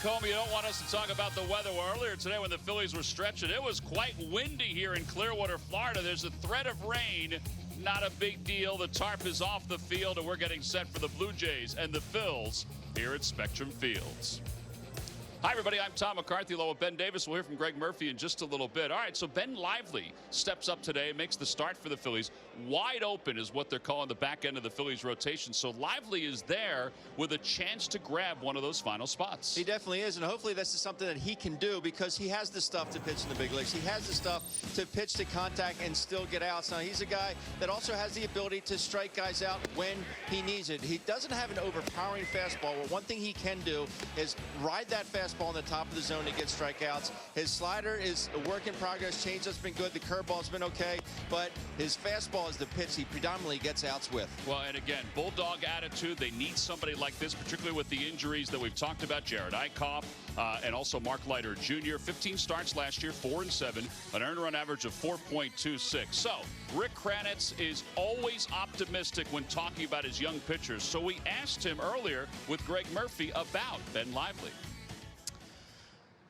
home, you don't want us to talk about the weather. Well, earlier today when the Phillies were stretching, it was quite windy here in Clearwater, Florida. There's a threat of rain. Not a big deal. The tarp is off the field, and we're getting set for the Blue Jays and the Phils here at Spectrum Fields. Hi, everybody. I'm Tom McCarthy, along with Ben Davis. We'll hear from Greg Murphy in just a little bit. All right, so Ben Lively steps up today, makes the start for the Phillies. Wide open is what they're calling the back end of the Phillies rotation. So Lively is there with a chance to grab one of those final spots. He definitely is, and hopefully this is something that he can do because he has the stuff to pitch in the big leagues. He has the stuff to pitch to contact and still get outs. Now, he's a guy that also has the ability to strike guys out when he needs it. He doesn't have an overpowering fastball. Well, one thing he can do is ride that fastball on the top of the zone to get strikeouts. His slider is a work in progress. Changeup's been good. The curveball's been okay, but his fastball is the pitch he predominantly gets outs with. Well, and again, bulldog attitude. They need somebody like this, particularly with the injuries that we've talked about. Jared Eichhoff and also Mark Leiter Jr. 15 starts last year, 4-7, an earned run average of 4.26. So Rick Kranitz is always optimistic when talking about his young pitchers. So we asked him earlier with Greg Murphy about Ben Lively.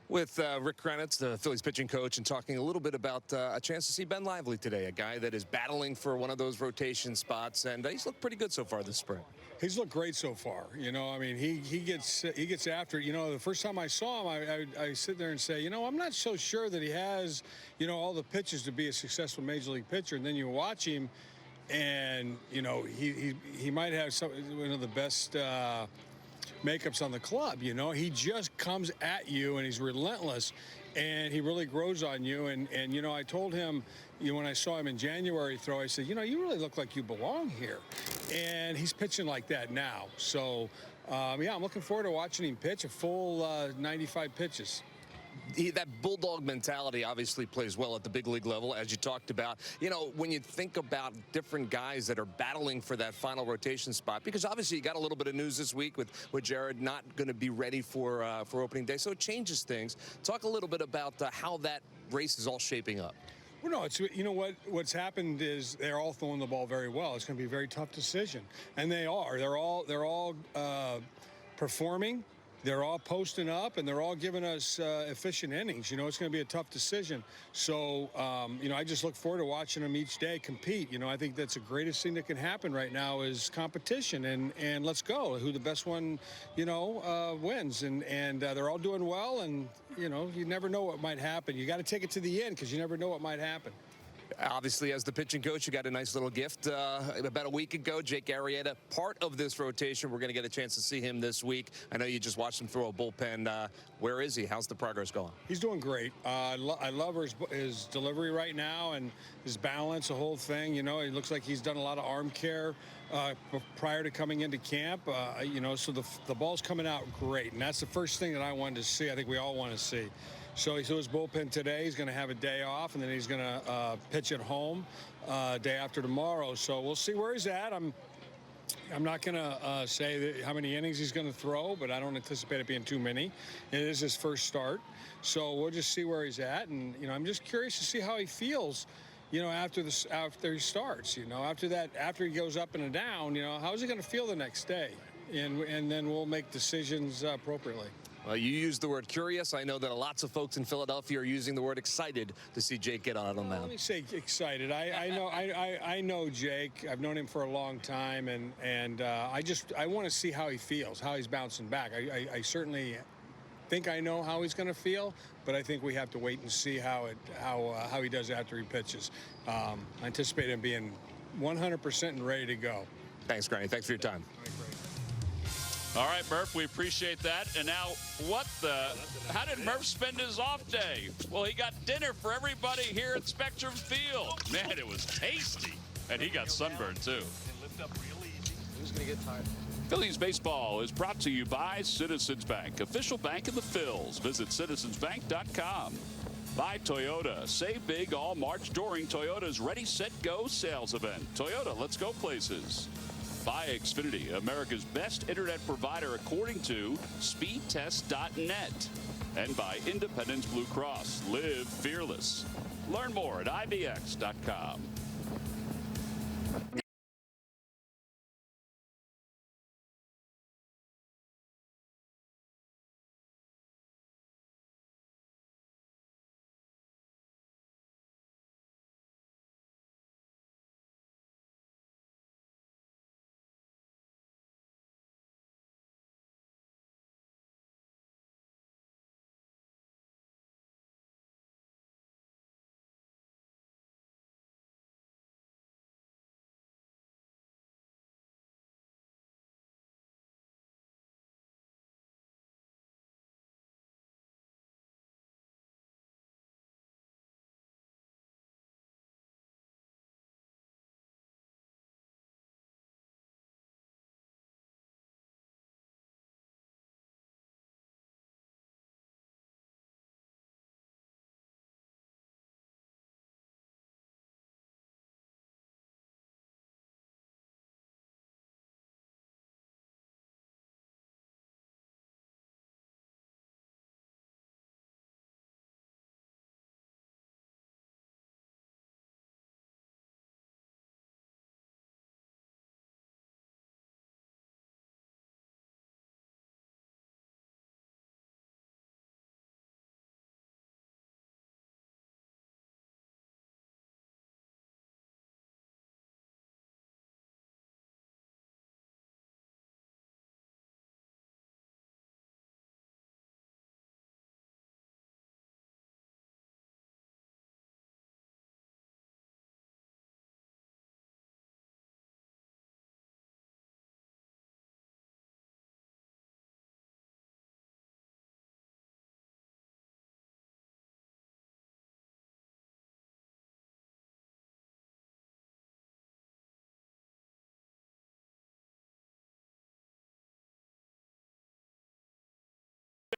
With Rick Kranitz, the Phillies pitching coach, and talking a little bit about a chance to see Ben Lively today, a guy that is battling for one of those rotation spots, and he's looked pretty good so far this spring. He's looked great so far. You know, I mean, he gets after it. You know, the first time I saw him, I sit there and say, you know, I'm not so sure that he has, you know, all the pitches to be a successful major league pitcher. And then you watch him, and you know, he might have one of the best makeups on the club. You know, he just comes at you and he's relentless, and he really grows on you. And you know, I told him, you know, when I saw him in January throw, I said, you know, you really look like you belong here. And he's pitching like that now. So yeah, I'm looking forward to watching him pitch a full 95 pitches. That bulldog mentality obviously plays well at the big league level, as you talked about. You know, when you think about different guys that are battling for that final rotation spot, because obviously you got a little bit of news this week with Jared not going to be ready for opening day, so it changes things. Talk a little bit about how that race is all shaping up. Well, no, it's, you know, what's happened is they're all throwing the ball very well. It's going to be a very tough decision, and they are. They're all performing. They're all posting up, and they're all giving us efficient innings. You know, it's going to be a tough decision. So, you know, I just look forward to watching them each day compete. You know, I think that's the greatest thing that can happen right now is competition, and let's go. Who the best one, you know, wins. And they're all doing well, and, you know, you never know what might happen. You got to take it to the end because you never know what might happen. Obviously, as the pitching coach, you got a nice little gift about a week ago. Jake Arrieta, part of this rotation. We're going to get a chance to see him this week. I know you just watched him throw a bullpen. Where is he? How's the progress going? He's doing great. I love his delivery right now and his balance, the whole thing. You know, it looks like he's done a lot of arm care prior to coming into camp. You know, so the ball's coming out great, and that's the first thing that I wanted to see. I think we all want to see. So he threw his bullpen today. He's going to have a day off, and then he's going to pitch at home day after tomorrow. So we'll see where he's at. I'm not going to say how many innings he's going to throw, but I don't anticipate it being too many. It is his first start, so we'll just see where he's at. And you know, I'm just curious to see how he feels. You know, after he starts. You know, after he goes up and down. You know, how is he going to feel the next day? And then we'll make decisions appropriately. Well, you used the word curious. I know that lots of folks in Philadelphia are using the word excited to see Jake get on the mound. Let me say excited. I know Jake. I've known him for a long time, and I want to see how he feels, how he's bouncing back. I certainly think I know how he's going to feel, but I think we have to wait and see how he does after he pitches. I anticipate him being 100% and ready to go. Thanks, Granny. Thanks for your time. All right, Murph, we appreciate that. And now, how did Murph spend his off day? Well, he got dinner for everybody here at Spectrum Field. Man, it was tasty. And he got sunburned, too. Who's going to get tired? Phillies baseball is brought to you by Citizens Bank, official bank of the Phils. Visit citizensbank.com. By Toyota. Save big all March during Toyota's Ready, Set, Go sales event. Toyota, let's go places. By Xfinity, America's best internet provider according to speedtest.net. And by Independence Blue Cross. Live fearless. Learn more at IBX.com.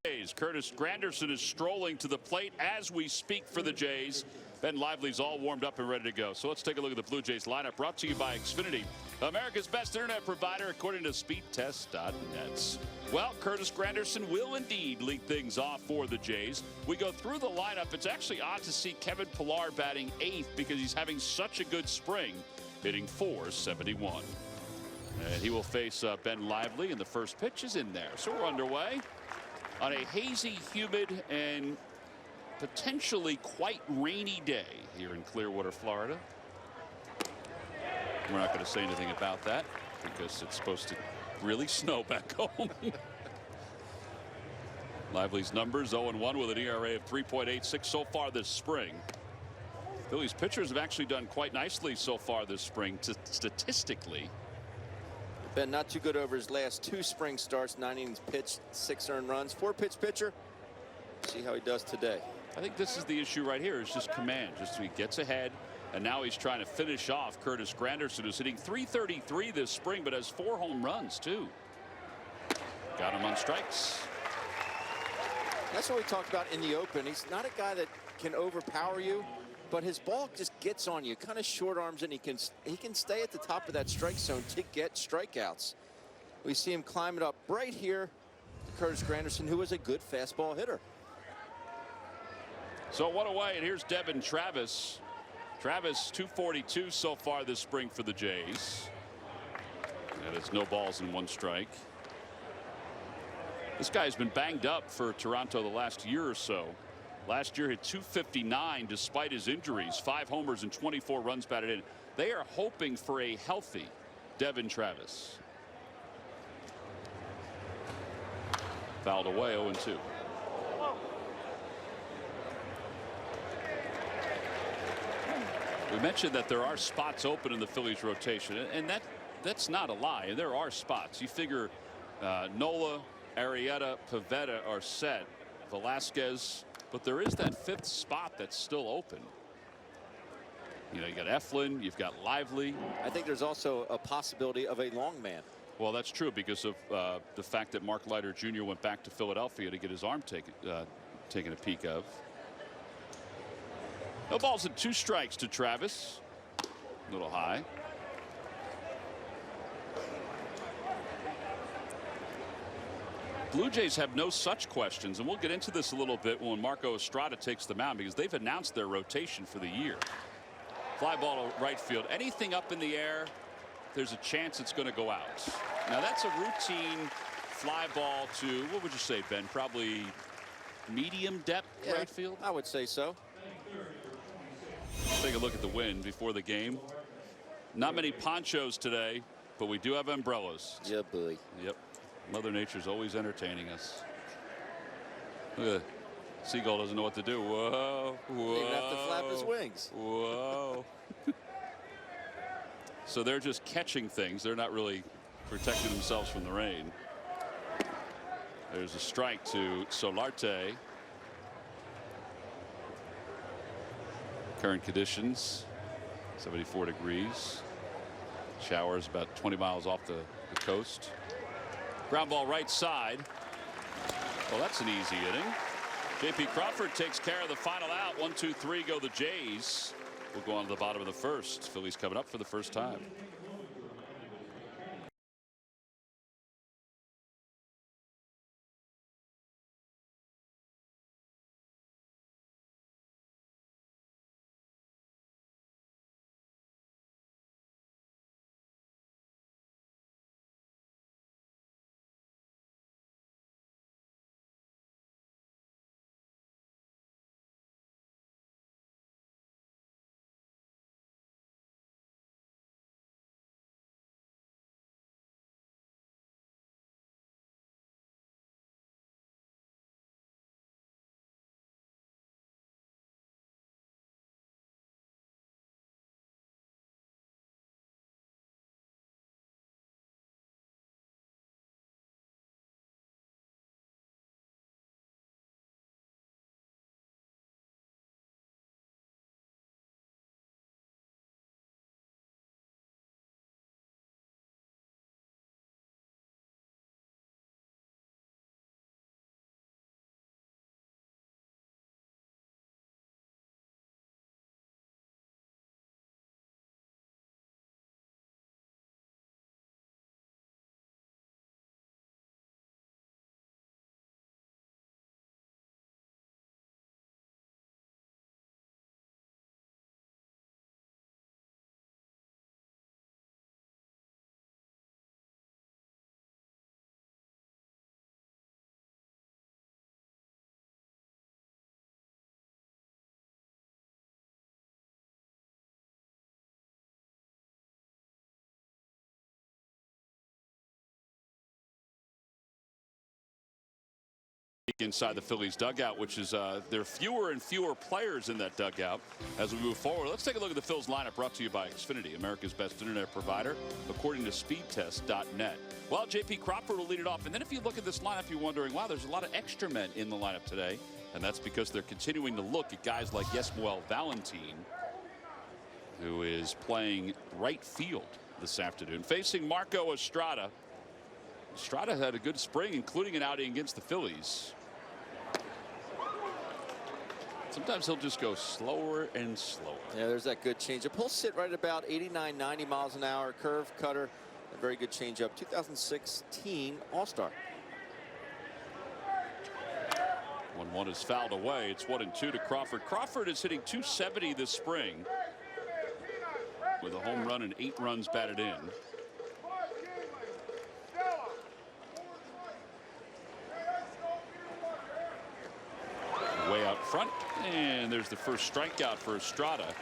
Jays. Curtis Granderson is strolling to the plate as we speak for the Jays. Ben Lively's all warmed up and ready to go. So let's take a look at the Blue Jays lineup, brought to you by Xfinity, America's best internet provider, according to speedtest.net. Well, Curtis Granderson will indeed lead things off for the Jays. We go through the lineup. It's actually odd to see Kevin Pillar batting 8th because he's having such a good spring, hitting .471. And he will face Ben Lively, and the first pitch is in there. So we're underway on a hazy, humid, and potentially quite rainy day here in Clearwater, Florida. We're not going to say anything about that because it's supposed to really snow back home. Lively's numbers 0-1 with an ERA of 3.86 so far this spring. Phillies pitchers have actually done quite nicely so far this spring statistically. Been not too good over his last 2 spring starts. 9 innings pitched, 6 earned runs. 4-pitch pitcher. See how he does today. I think this is the issue right here, is just command. Just he gets ahead, and now he's trying to finish off Curtis Granderson, who's hitting .333 this spring, but has 4 home runs too. Got him on strikes. That's what we talked about in the open. He's not a guy that can overpower you, but his ball just gets on you, kind of short arms, and he can stay at the top of that strike zone to get strikeouts. We see him climbing up right here to Curtis Granderson, who is a good fastball hitter. So 1 away, and here's Devin Travis. Travis 242 so far this spring for the Jays. And it's no balls and 1 strike. This guy's been banged up for Toronto the last year or so. Last year hit .259 despite his injuries. 5 homers and 24 runs batted in. They are hoping for a healthy Devin Travis. Fouled away, 0-2. We mentioned that there are spots open in the Phillies rotation, and that's not a lie. There are spots. You figure Nola, Arrieta, Pivetta are set. Velasquez. But there is that 5th spot that's still open. You know, you got Eflin, you've got Lively. I think there's also a possibility of a long man. Well, that's true because of the fact that Mark Leiter Jr. went back to Philadelphia to get his arm taken a peek of. No balls and 2 strikes to Travis. A little high. Blue Jays have no such questions, and we'll get into this a little bit when Marco Estrada takes the mound, because they've announced their rotation for the year. Fly ball to right field. Anything up in the air, there's a chance it's going to go out. Now that's a routine fly ball to, what would you say, Ben? Probably medium depth right field? I would say so. Take a look at the wind before the game. Not many ponchos today, but we do have umbrellas. Yeah, boy. Yep. Mother Nature's always entertaining us. Look at that. Seagull doesn't know what to do. Whoa. Whoa. He even have to flap his wings. Whoa. So they're just catching things. They're not really protecting themselves from the rain. There's a strike to Solarte. Current conditions 74 degrees. Showers about 20 miles off the coast. Ground ball right side. Well, that's an easy inning. J.P. Crawford takes care of the final out. 1-2-3 go the Jays. We'll go on to the bottom of the first. Phillies coming up for the first time. inside the Phillies dugout, which is there are fewer and fewer players in that dugout as we move forward. Let's take a look at the Phil's lineup, brought to you by Xfinity, America's best internet provider, according to speedtest.net. Well, J.P. Crawford will lead it off. And then if you look at this lineup, you're wondering, wow, there's a lot of extra men in the lineup today. And that's because they're continuing to look at guys like Yesmuel Valentin, who is playing right field this afternoon, facing Marco Estrada. Estrada had a good spring, including an outing against the Phillies. Sometimes he'll just go slower and slower. Yeah, there's that good changeup. He'll sit right about 89, 90 miles an hour. Curve, cutter, a very good changeup. 2016 All-Star. 1-1 is fouled away. It's 1-2 to Crawford. Crawford is hitting .270 this spring with a home run and 8 runs batted in. Way out front, and there's the first strikeout for Estrada.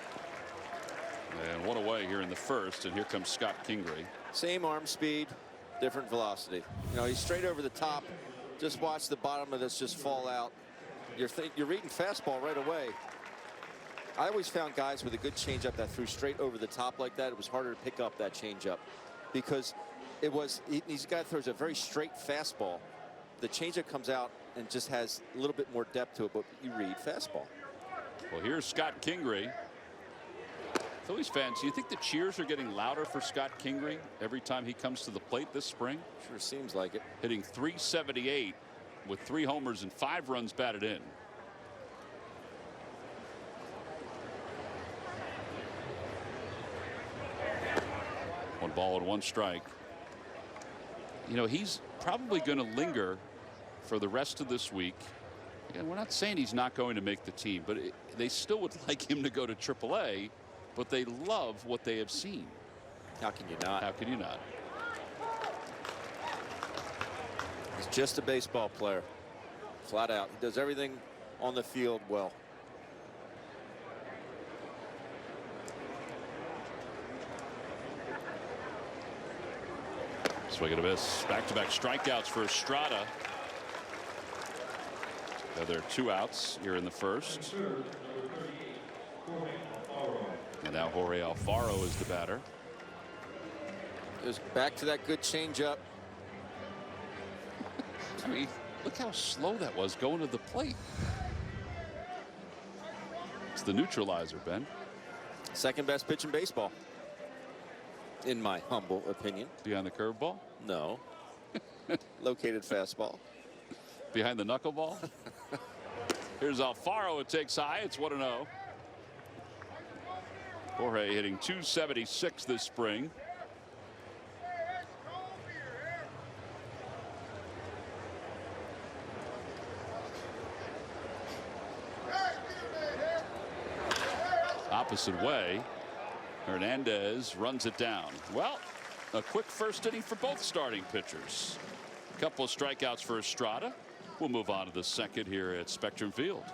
And one away here in the first, and here comes Scott Kingery. Same arm speed, different velocity. You know, he's straight over the top. Just watch the bottom of this just fall out. You're reading fastball right away. I always found guys with a good changeup that threw straight over the top like that. It was harder to pick up that changeup because these guy throws a very straight fastball. The changeup comes out and just has a little bit more depth to it, but you read fastball. Well, here's Scott Kingery. Phillies fans, do you think the cheers are getting louder for Scott Kingery every time he comes to the plate this spring? Sure seems like it. Hitting .378 with 3 homers and 5 runs batted in. One ball and 1 strike. You know, he's probably going to linger for the rest of this week. And we're not saying he's not going to make the team, but they still would like him to go to AAA, but they love what they have seen. How can you not? How can you not? He's just a baseball player, flat out. He does everything on the field well. Swing and a miss. Back-to-back strikeouts for Estrada. Now there are 2 outs here in the first. And now Jorge Alfaro is the batter. Just back to that good changeup. I mean, look how slow that was going to the plate. It's the neutralizer, Ben. Second best pitch in baseball, in my humble opinion. Behind the curveball? No. Located fastball. Behind the knuckleball? Here's Alfaro. It takes high. It's 1-0. Jorge hitting .276 this spring. Opposite way. Hernandez runs it down. Well, a quick first inning for both starting pitchers. A couple of strikeouts for Estrada. We'll move on to the second here at Spectrum Field.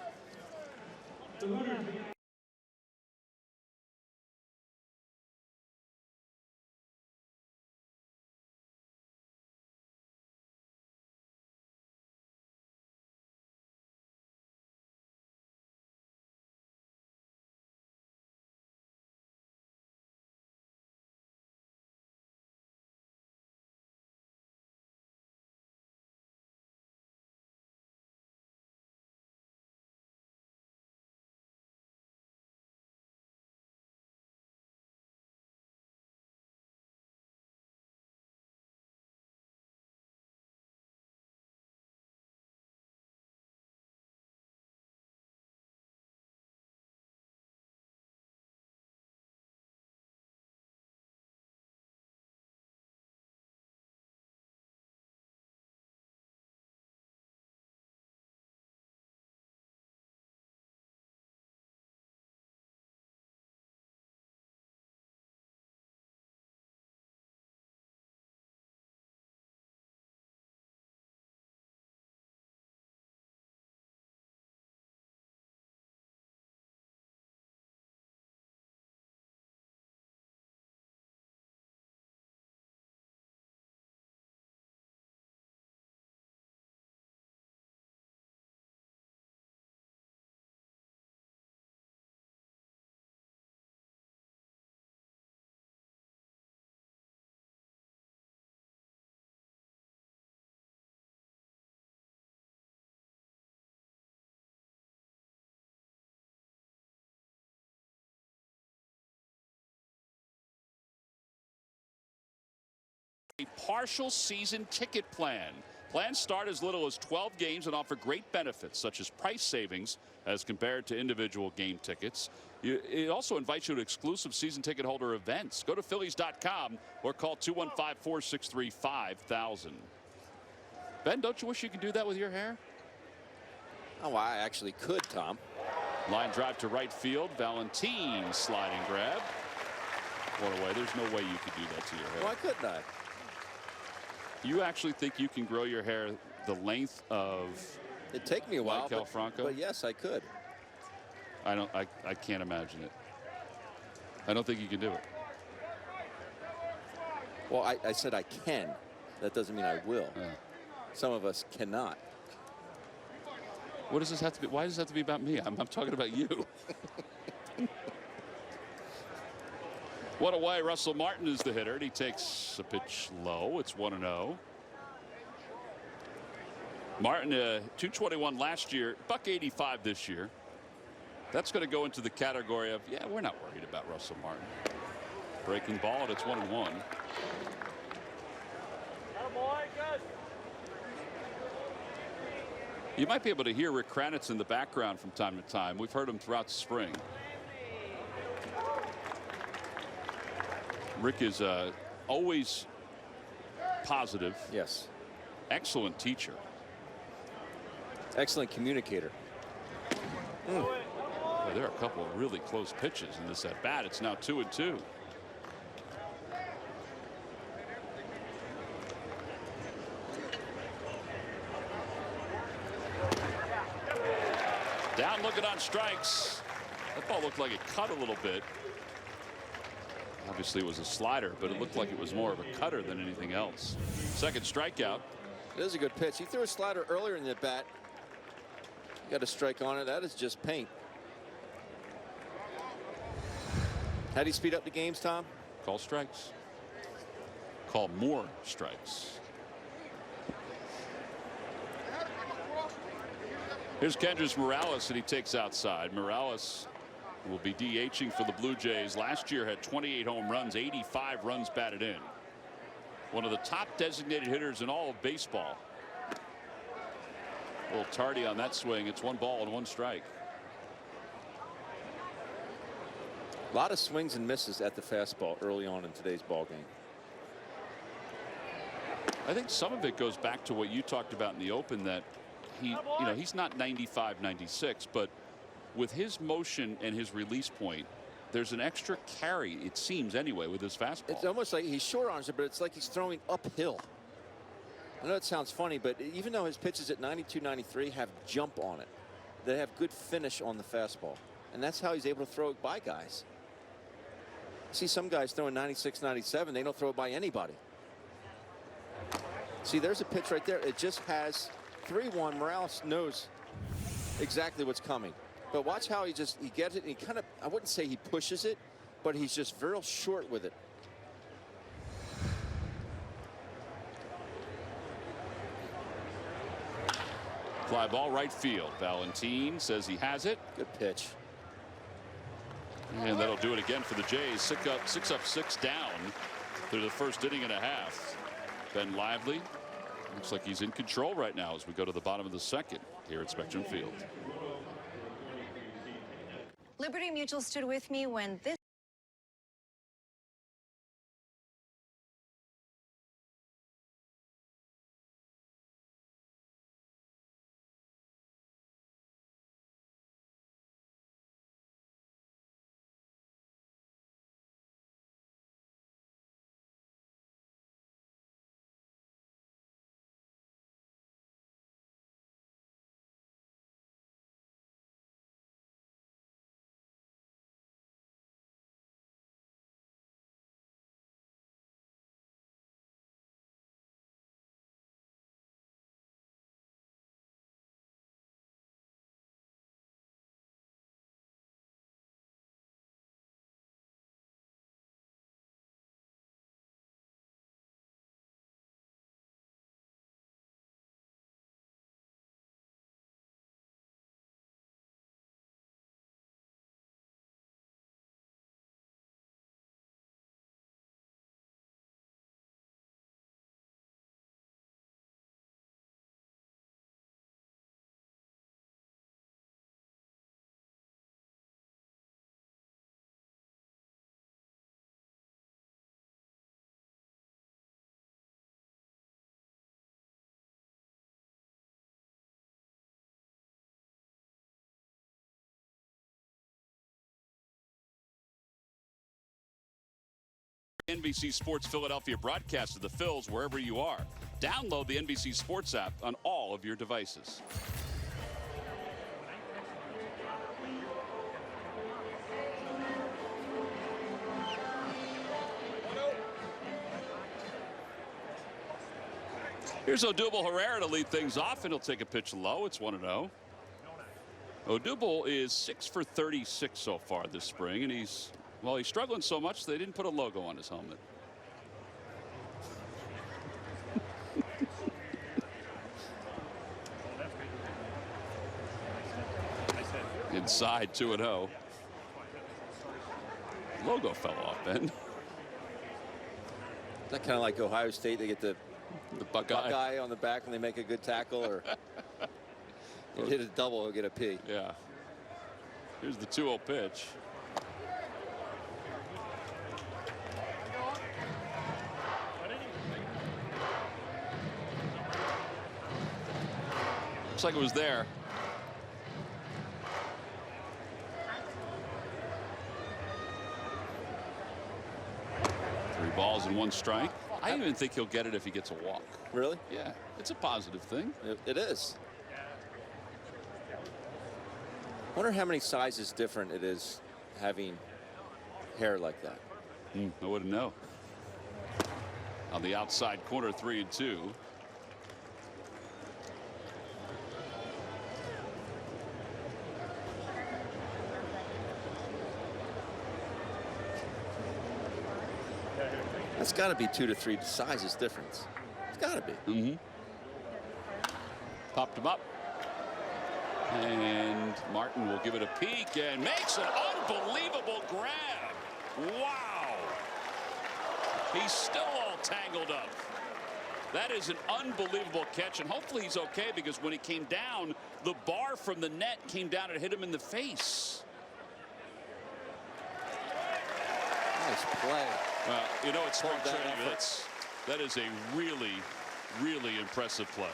A partial season ticket plan. Plans start as little as 12 games and offer great benefits such as price savings as compared to individual game tickets. It also invites you to exclusive season ticket holder events. Go to Phillies.com or call 215-463-5000. Ben, don't you wish you could do that with your hair? Oh, I actually could, Tom. Line drive to right field. Valentin sliding grab. What a way. There's no way you could do that to your hair. Why couldn't I? You actually think you can grow your hair the length of It'd take me a while, Maikel Franco? but yes, I could. I can't imagine it. I don't think you can do it. Well, I said I can. That doesn't mean I will. Some of us cannot. What does this have to be? Why does it have to be about me? I'm talking about you. What a way. Russell Martin is the hitter, and he takes a pitch low. It's 1-0. Martin, 221 last year, $185 this year. That's going to go into the category of, yeah, we're not worried about Russell Martin. Breaking ball, and it's 1-1. You might be able to hear Rick Kranitz in the background from time to time. We've heard him throughout the spring. Rick is always positive. Yes. Excellent teacher. Excellent communicator. Well, there are a couple of really close pitches in this at bat. It's now 2-2. Down looking on strikes. That ball looked like it cut a little bit. Obviously it was a slider, but it looked like it was more of a cutter than anything else. Second strikeout. It is a good pitch. He threw a slider earlier in the bat. Got a strike on it. That is just paint. How do you speed up the games, Tom? Call strikes. Call more strikes. Here's Kendrys Morales, and he takes outside. Morales will be DHing for the Blue Jays. Last year had 28 home runs, 85 runs batted in. One of the top designated hitters in all of baseball. A little tardy on that swing. It's 1 ball and 1 strike. A lot of swings and misses at the fastball early on in today's ball game. I think some of it goes back to what you talked about in the open, that he's not 95, 96, but with his motion and his release point, there's an extra carry, it seems anyway, with his fastball. It's almost like he short arms it, but it's like he's throwing uphill. I know it sounds funny, but even though his pitches at 92, 93 have jump on it, they have good finish on the fastball, and that's how he's able to throw it by guys. See some guys throwing 96, 97, they don't throw it by anybody. See, there's a pitch right there. It just has 3-1. Morales knows exactly what's coming. But watch how he gets it, and he kind of, I wouldn't say he pushes it, but he's just very short with it. Fly ball right field. Valentin says he has it. Good pitch. And that'll do it again for the Jays. 6 up, 6 down through the first inning and a half. Ben Lively looks like he's in control right now as we go to the bottom of the second here at Spectrum Field. Liberty Mutual stood with me when this NBC Sports Philadelphia broadcast of the Phils wherever you are. Download the NBC Sports app on all of your devices. Here's Odubel Herrera to lead things off, and he'll take a pitch low. It's 1-0. Odubel is 6 for 36 so far this spring, and he's struggling so much they didn't put a logo on his helmet. Inside 2-0. Logo fell off, Ben. Is that kind of like Ohio State? They get the Buckeye on the back when they make a good tackle, or you hit a double, he'll get a P. Yeah. Here's the 2-0 pitch. Looks like it was there. Three balls and one strike. I even think he'll get it if he gets a walk. Really? Yeah, it's a positive thing. It is. Wonder how many sizes different it is having hair like that. I wouldn't know. On the outside corner, 3-2. That's got to be 2 to 3 sizes difference. It's got to be. Popped him up. And Martin will give it a peek and makes an unbelievable grab. Wow. He's still all tangled up. That is an unbelievable catch, and hopefully he's okay, because when he came down, the bar from the net came down and hit him in the face. Nice play. Well, you know, it's spring training. That is a really, really impressive play.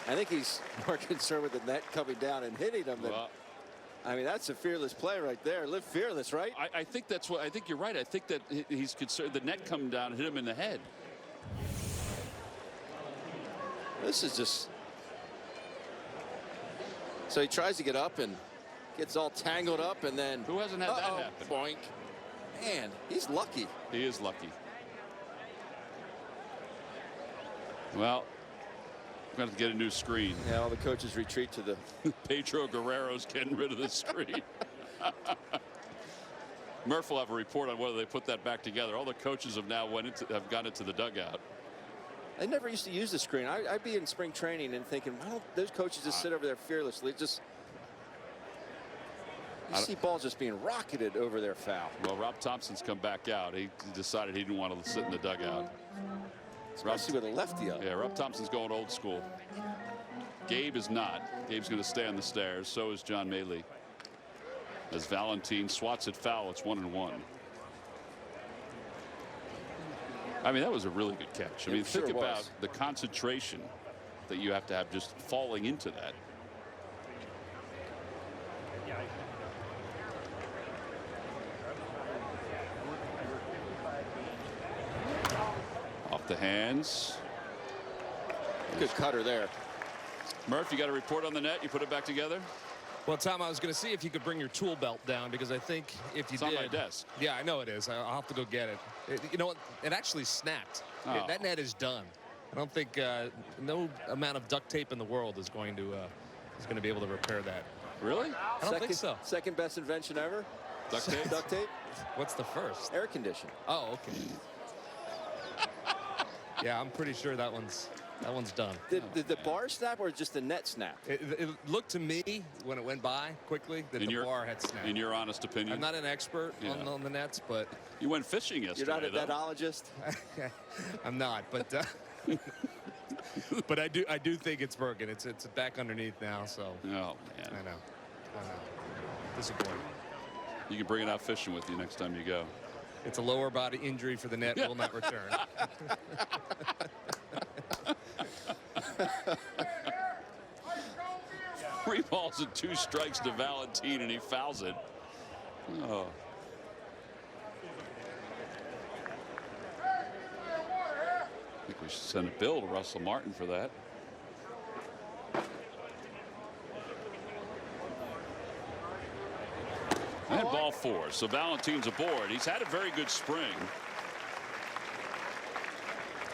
I think he's more concerned with the net coming down and hitting him than. I mean, that's a fearless play right there. Live fearless, right? I think that's what I think. You're right. I think that he's concerned the net coming down and hit him in the head. This is just. So he tries to get up and gets all tangled up, and then. Who hasn't had that happen? Boink. Man, he's lucky. He is lucky. Well, we're going to get a new screen. Yeah, all the coaches retreat to the. Pedro Guerrero's getting rid of the screen. Murph will have a report on whether they put that back together. All the coaches have now have gone into the dugout. I never used to use the screen. I'd be in spring training and thinking, why don't those coaches just sit over there fearlessly? Just. You see balls just being rocketed over their foul. Well, Rob Thompson's come back out. He decided he didn't want to sit in the dugout. Especially with a lefty up. Yeah, Rob Thompson's going old school. Gabe is not. Gabe's going to stay on the stairs. So is John Maley. As Valentin swats it foul, it's 1-1. I mean, that was a really good catch. I mean, think about the concentration that you have to have just falling into that. Off the hands. Good cutter there. Murph, you got a report on the net? You put it back together? Well, Tom, I was going to see if you could bring your tool belt down, because I think if you did. It's on my desk. Yeah, I know it is. I'll have to go get it. You know what? It actually snapped. Oh. That net is done. I don't think no amount of duct tape in the world is going to be able to repair that. Really? I don't think so. Second best invention ever. Duct tape? Duct tape. What's the first? Air conditioning. Oh, okay. Yeah, I'm pretty sure that one's done. Did the bar snap or just the net snap? It looked to me when it went by quickly that the bar had snapped. In your honest opinion? I'm not an expert on the nets, but you went fishing yesterday. You're not a netologist. I'm not, but but I do think it's broken. It's back underneath now. So. Oh man. I know. Disappointing. You can bring it out fishing with you next time you go. It's a lower body injury for the net. Will not return. 3 balls and 2 strikes to Valentin, and he fouls it. Oh. think we should send a bill to Russell Martin for that. And ball 4. So Valentin's aboard. He's had a very good spring.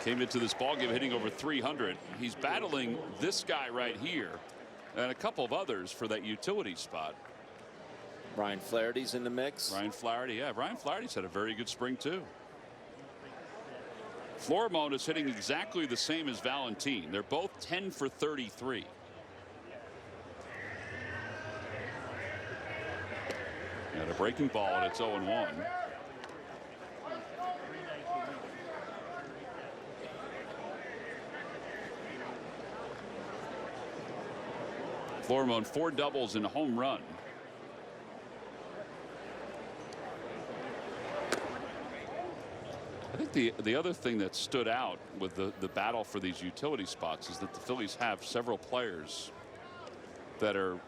Came into this ball game hitting over 300. He's battling this guy right here and a couple of others for that utility spot. Ryan Flaherty's in the mix. Ryan Flaherty, yeah. Ryan Flaherty's had a very good spring too. Florimon is hitting exactly the same as Valentin. They're both 10 for 33. Got a breaking ball and it's 0-1. Florimon 4 doubles and a home run. I think the other thing that stood out with the battle for these utility spots is that the Phillies have several players that are,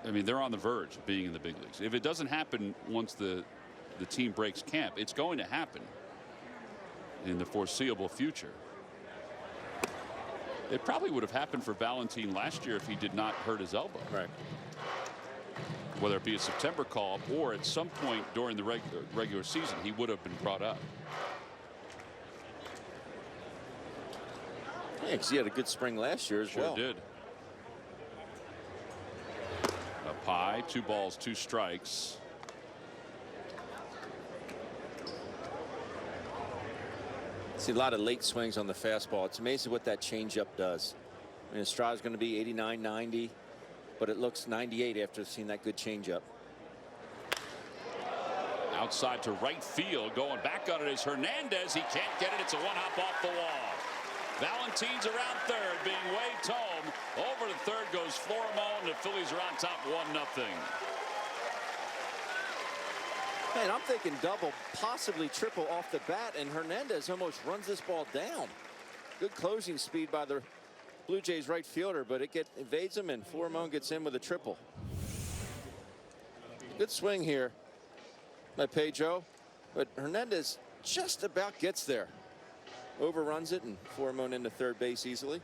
I mean, they're on the verge of being in the big leagues. If it doesn't happen once the team breaks camp, it's going to happen in the foreseeable future. It probably would have happened for Valentin last year if he did not hurt his elbow. Right. Whether it be a September call-up or at some point during the regular season, he would have been brought up. Yeah, because he had a good spring last year as well. Sure did. A pie, 2 balls, 2 strikes. See a lot of late swings on the fastball. It's amazing what that changeup does. I mean, Estrada's going to be 89, 90, but it looks 98 after seeing that good changeup. Outside to right field, going back on it is Hernandez. He can't get it. It's a 1-hop off the wall. Valentin's around third, being waved home. Over to third goes Florimon. The Phillies are on top 1-0. Man, I'm thinking double, possibly triple off the bat, and Hernandez almost runs this ball down. Good closing speed by the Blue Jays right fielder, but it evades him, and Florimon gets in with a triple. Good swing here by Pedro, but Hernandez just about gets there. Overruns it, and Florimon into third base easily.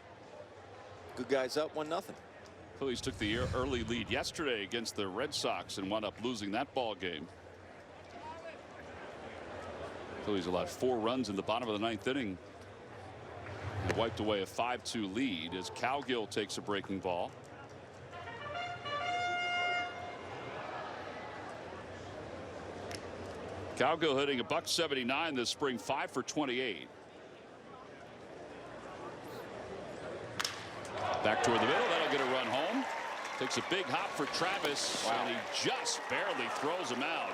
Good guys up 1-0. Phillies took the early lead yesterday against the Red Sox and wound up losing that ball game. Phillies allowed 4 runs in the bottom of the 9th inning and wiped away a 5-2 lead as Cowgill takes a breaking ball. Cowgill hitting a .179 this spring, 5 for 28. Back toward the middle, that'll get a run home. Takes a big hop for Travis, and he just barely throws him out.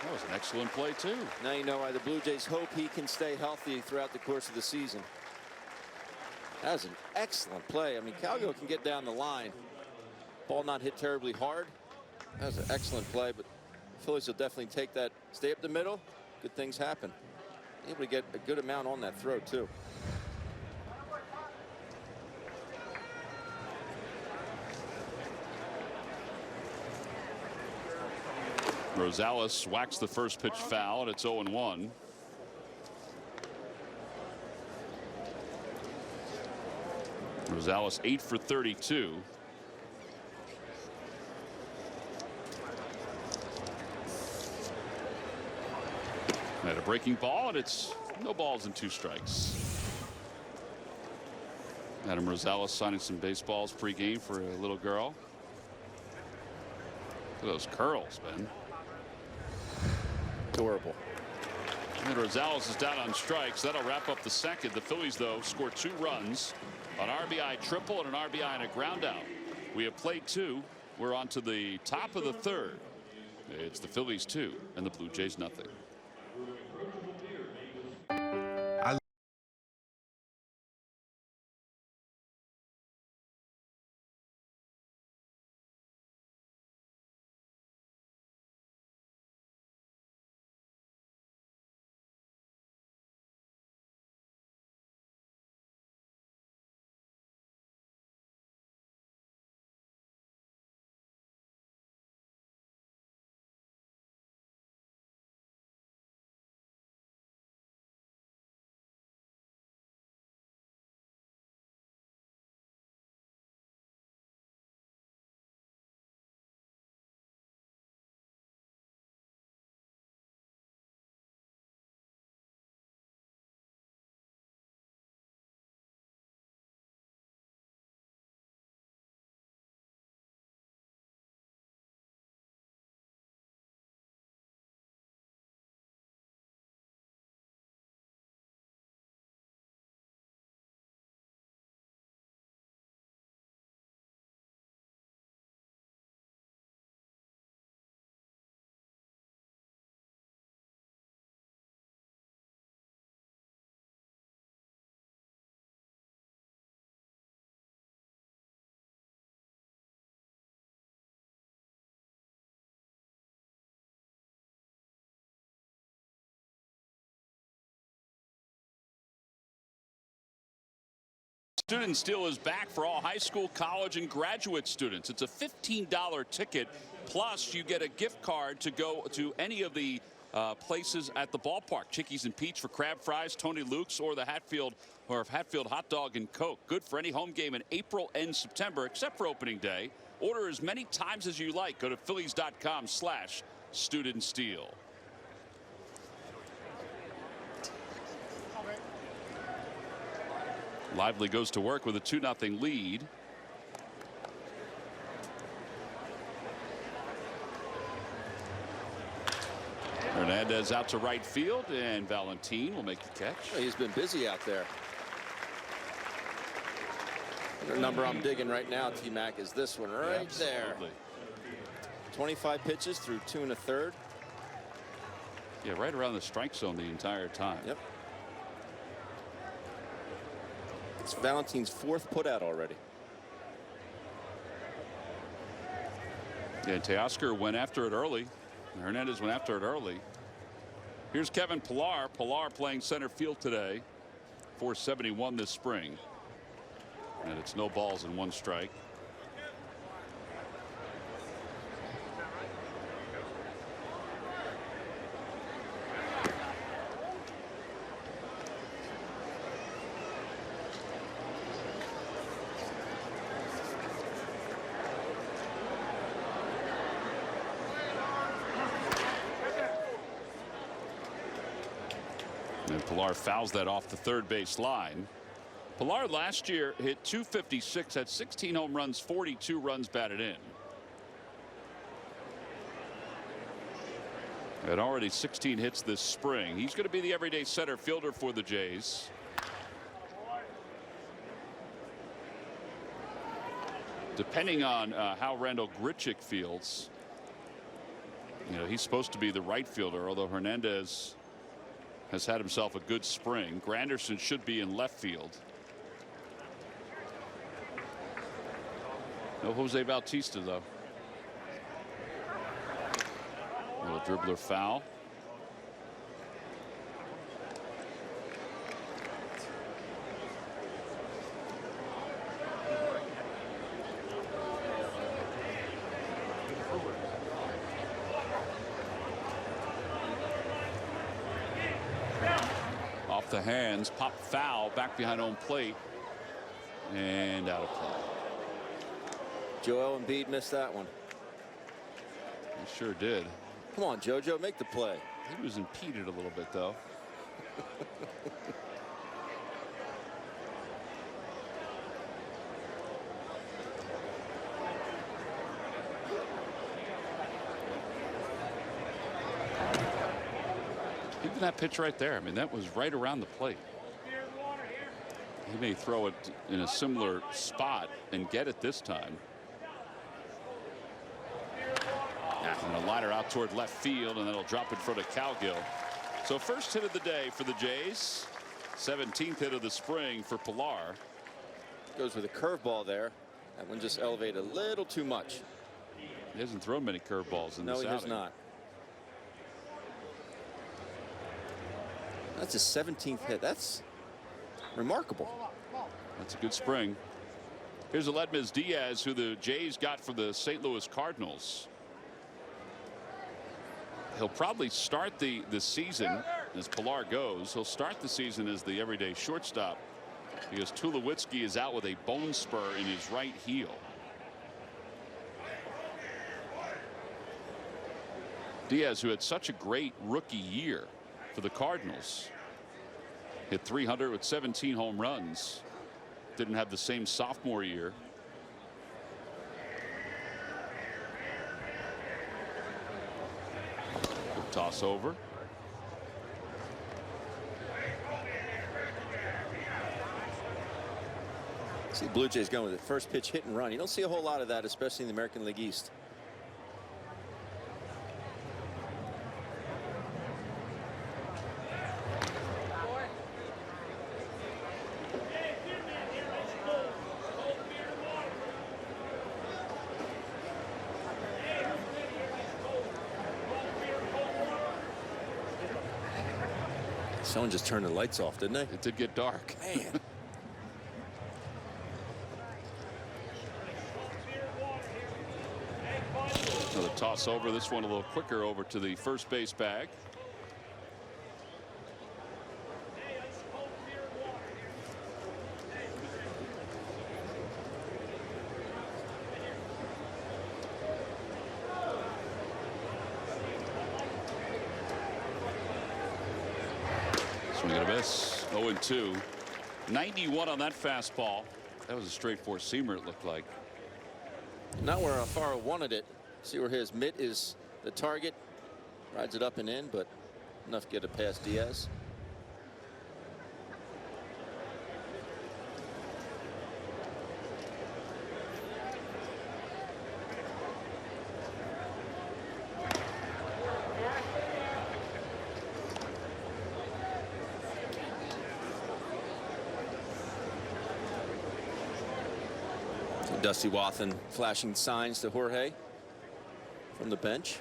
That was an excellent play too. Now you know why the Blue Jays hope he can stay healthy throughout the course of the season. That was an excellent play. I mean, Cowgill can get down the line. Ball not hit terribly hard. That was an excellent play, but the Phillies will definitely take that. Stay up the middle. Good things happen. Able to get a good amount on that throw too. Rosales whacks the first pitch foul, and it's 0-1. Rosales 8 for 32. Had a breaking ball, and it's no balls and 2 strikes. Adam Rosales signing some baseballs pregame for a little girl. Look at those curls, man. Adorable. And Rosales is down on strikes. That'll wrap up the second. The Phillies, though, score 2 runs, an RBI triple and an RBI and a ground out. We have played 2. We're on to the top of the third. It's the Phillies 2 and the Blue Jays nothing. Student Steal is back for all high school, college, and graduate students. It's a $15 ticket, plus you get a gift card to go to any of the places at the ballpark. Chickies and Pete's for crab fries, Tony Luke's, or the Hatfield hot dog and Coke. Good for any home game in April and September, except for opening day. Order as many times as you like. Go to Phillies.com/Student Steal. Lively goes to work with a 2-0 lead. Hernandez out to right field, and Valentin will make the catch. He's been busy out there. The number I'm digging right now, T-Mac, is this one right there. 25 pitches through 2 1/3. Yeah, right around the strike zone the entire time. Yep. It's Valentin's 4th putout already. Yeah, Teoscar went after it early. Hernandez went after it early. Here's Kevin Pillar. Pillar playing center field today. .471 this spring. And it's no balls and 1 strike. And Pillar fouls that off the third base line. Pillar last year hit .256, had 16 home runs, 42 runs batted in. And already 16 hits this spring. He's going to be the everyday center fielder for the Jays. Depending on how Randall Grichuk feels, you know, he's supposed to be the right fielder, although Hernandez has had himself a good spring. Granderson should be in left field. No Jose Bautista, though. Little dribbler foul. Off the hands, pop foul, back behind home plate, and out of play. Joel Embiid missed that one. He sure did. Come on, JoJo, make the play. He was impeded a little bit, though. Even that pitch right there, I mean, that was right around the plate. He may throw it in a similar spot and get it this time. And a liner out toward left field, and then it'll drop in front of Cowgill. So first hit of the day for the Jays. 17th hit of the spring for Pillar. Goes with a curveball there. That one just elevated a little too much. He hasn't thrown many curveballs in this outing. No, he has not. That's his 17th hit. That's remarkable. That's a good spring. Here's Aledmys Diaz, who the Jays got from the St. Louis Cardinals. He'll probably start the season as Pillar goes. He'll start the season as the everyday shortstop because Tulowitzki is out with a bone spur in his right heel. Diaz, who had such a great rookie year for the Cardinals, hit 300 with 17 home runs. Didn't have the same sophomore year. Good toss over. See Blue Jays going with it. First pitch hit and run. You don't see a whole lot of that, especially in the American League East. Someone just turned the lights off, didn't they? It did get dark. Man. Another toss over. This one a little quicker over to the first base bag. Swing and a miss. 0-2. 91 on that fastball. That was a straight four-seamer, it looked like. Not where Alfaro wanted it. See where his mitt is the target. Rides it up and in, but enough to get it past Diaz. Dusty Wathan flashing signs to Jorge from the bench.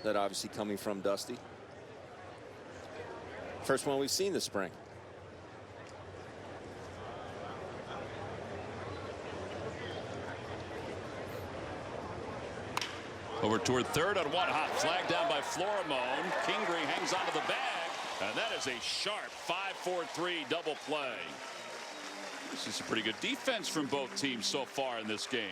That obviously coming from Dusty. First one we've seen this spring. Over toward third on one hot. Flag down by Florimone. Kingery hangs onto the bag. And that is a sharp 5-4-3 double play. This is a pretty good defense from both teams so far in this game.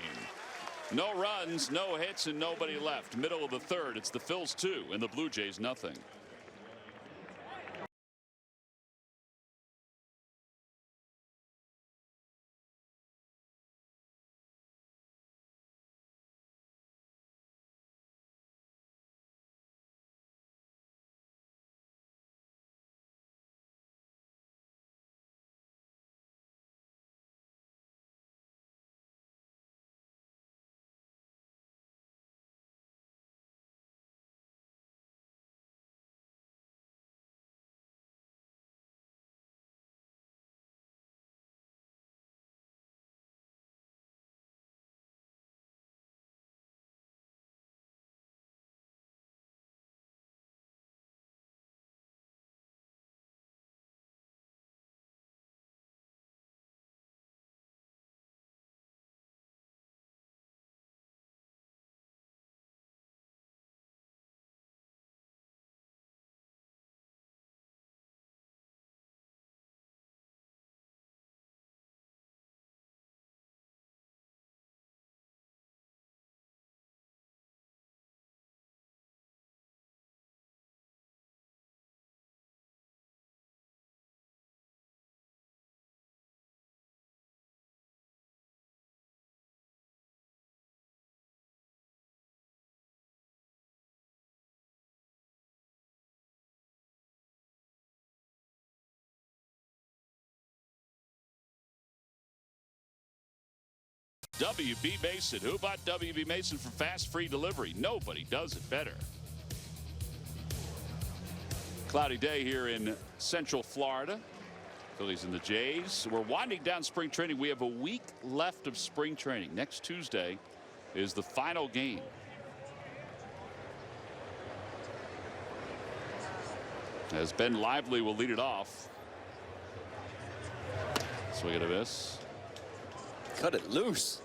No runs, no hits, and nobody left. Middle of the third. It's the Phils 2 and the Blue Jays nothing. W.B. Mason. Who bought W.B. Mason for fast free delivery? Nobody does it better. Cloudy day here in Central Florida. Phillies and the Jays. We're winding down spring training. We have a week left of spring training. Next Tuesday is the final game. As Ben Lively will lead it off. Swing and a miss. Cut it loose.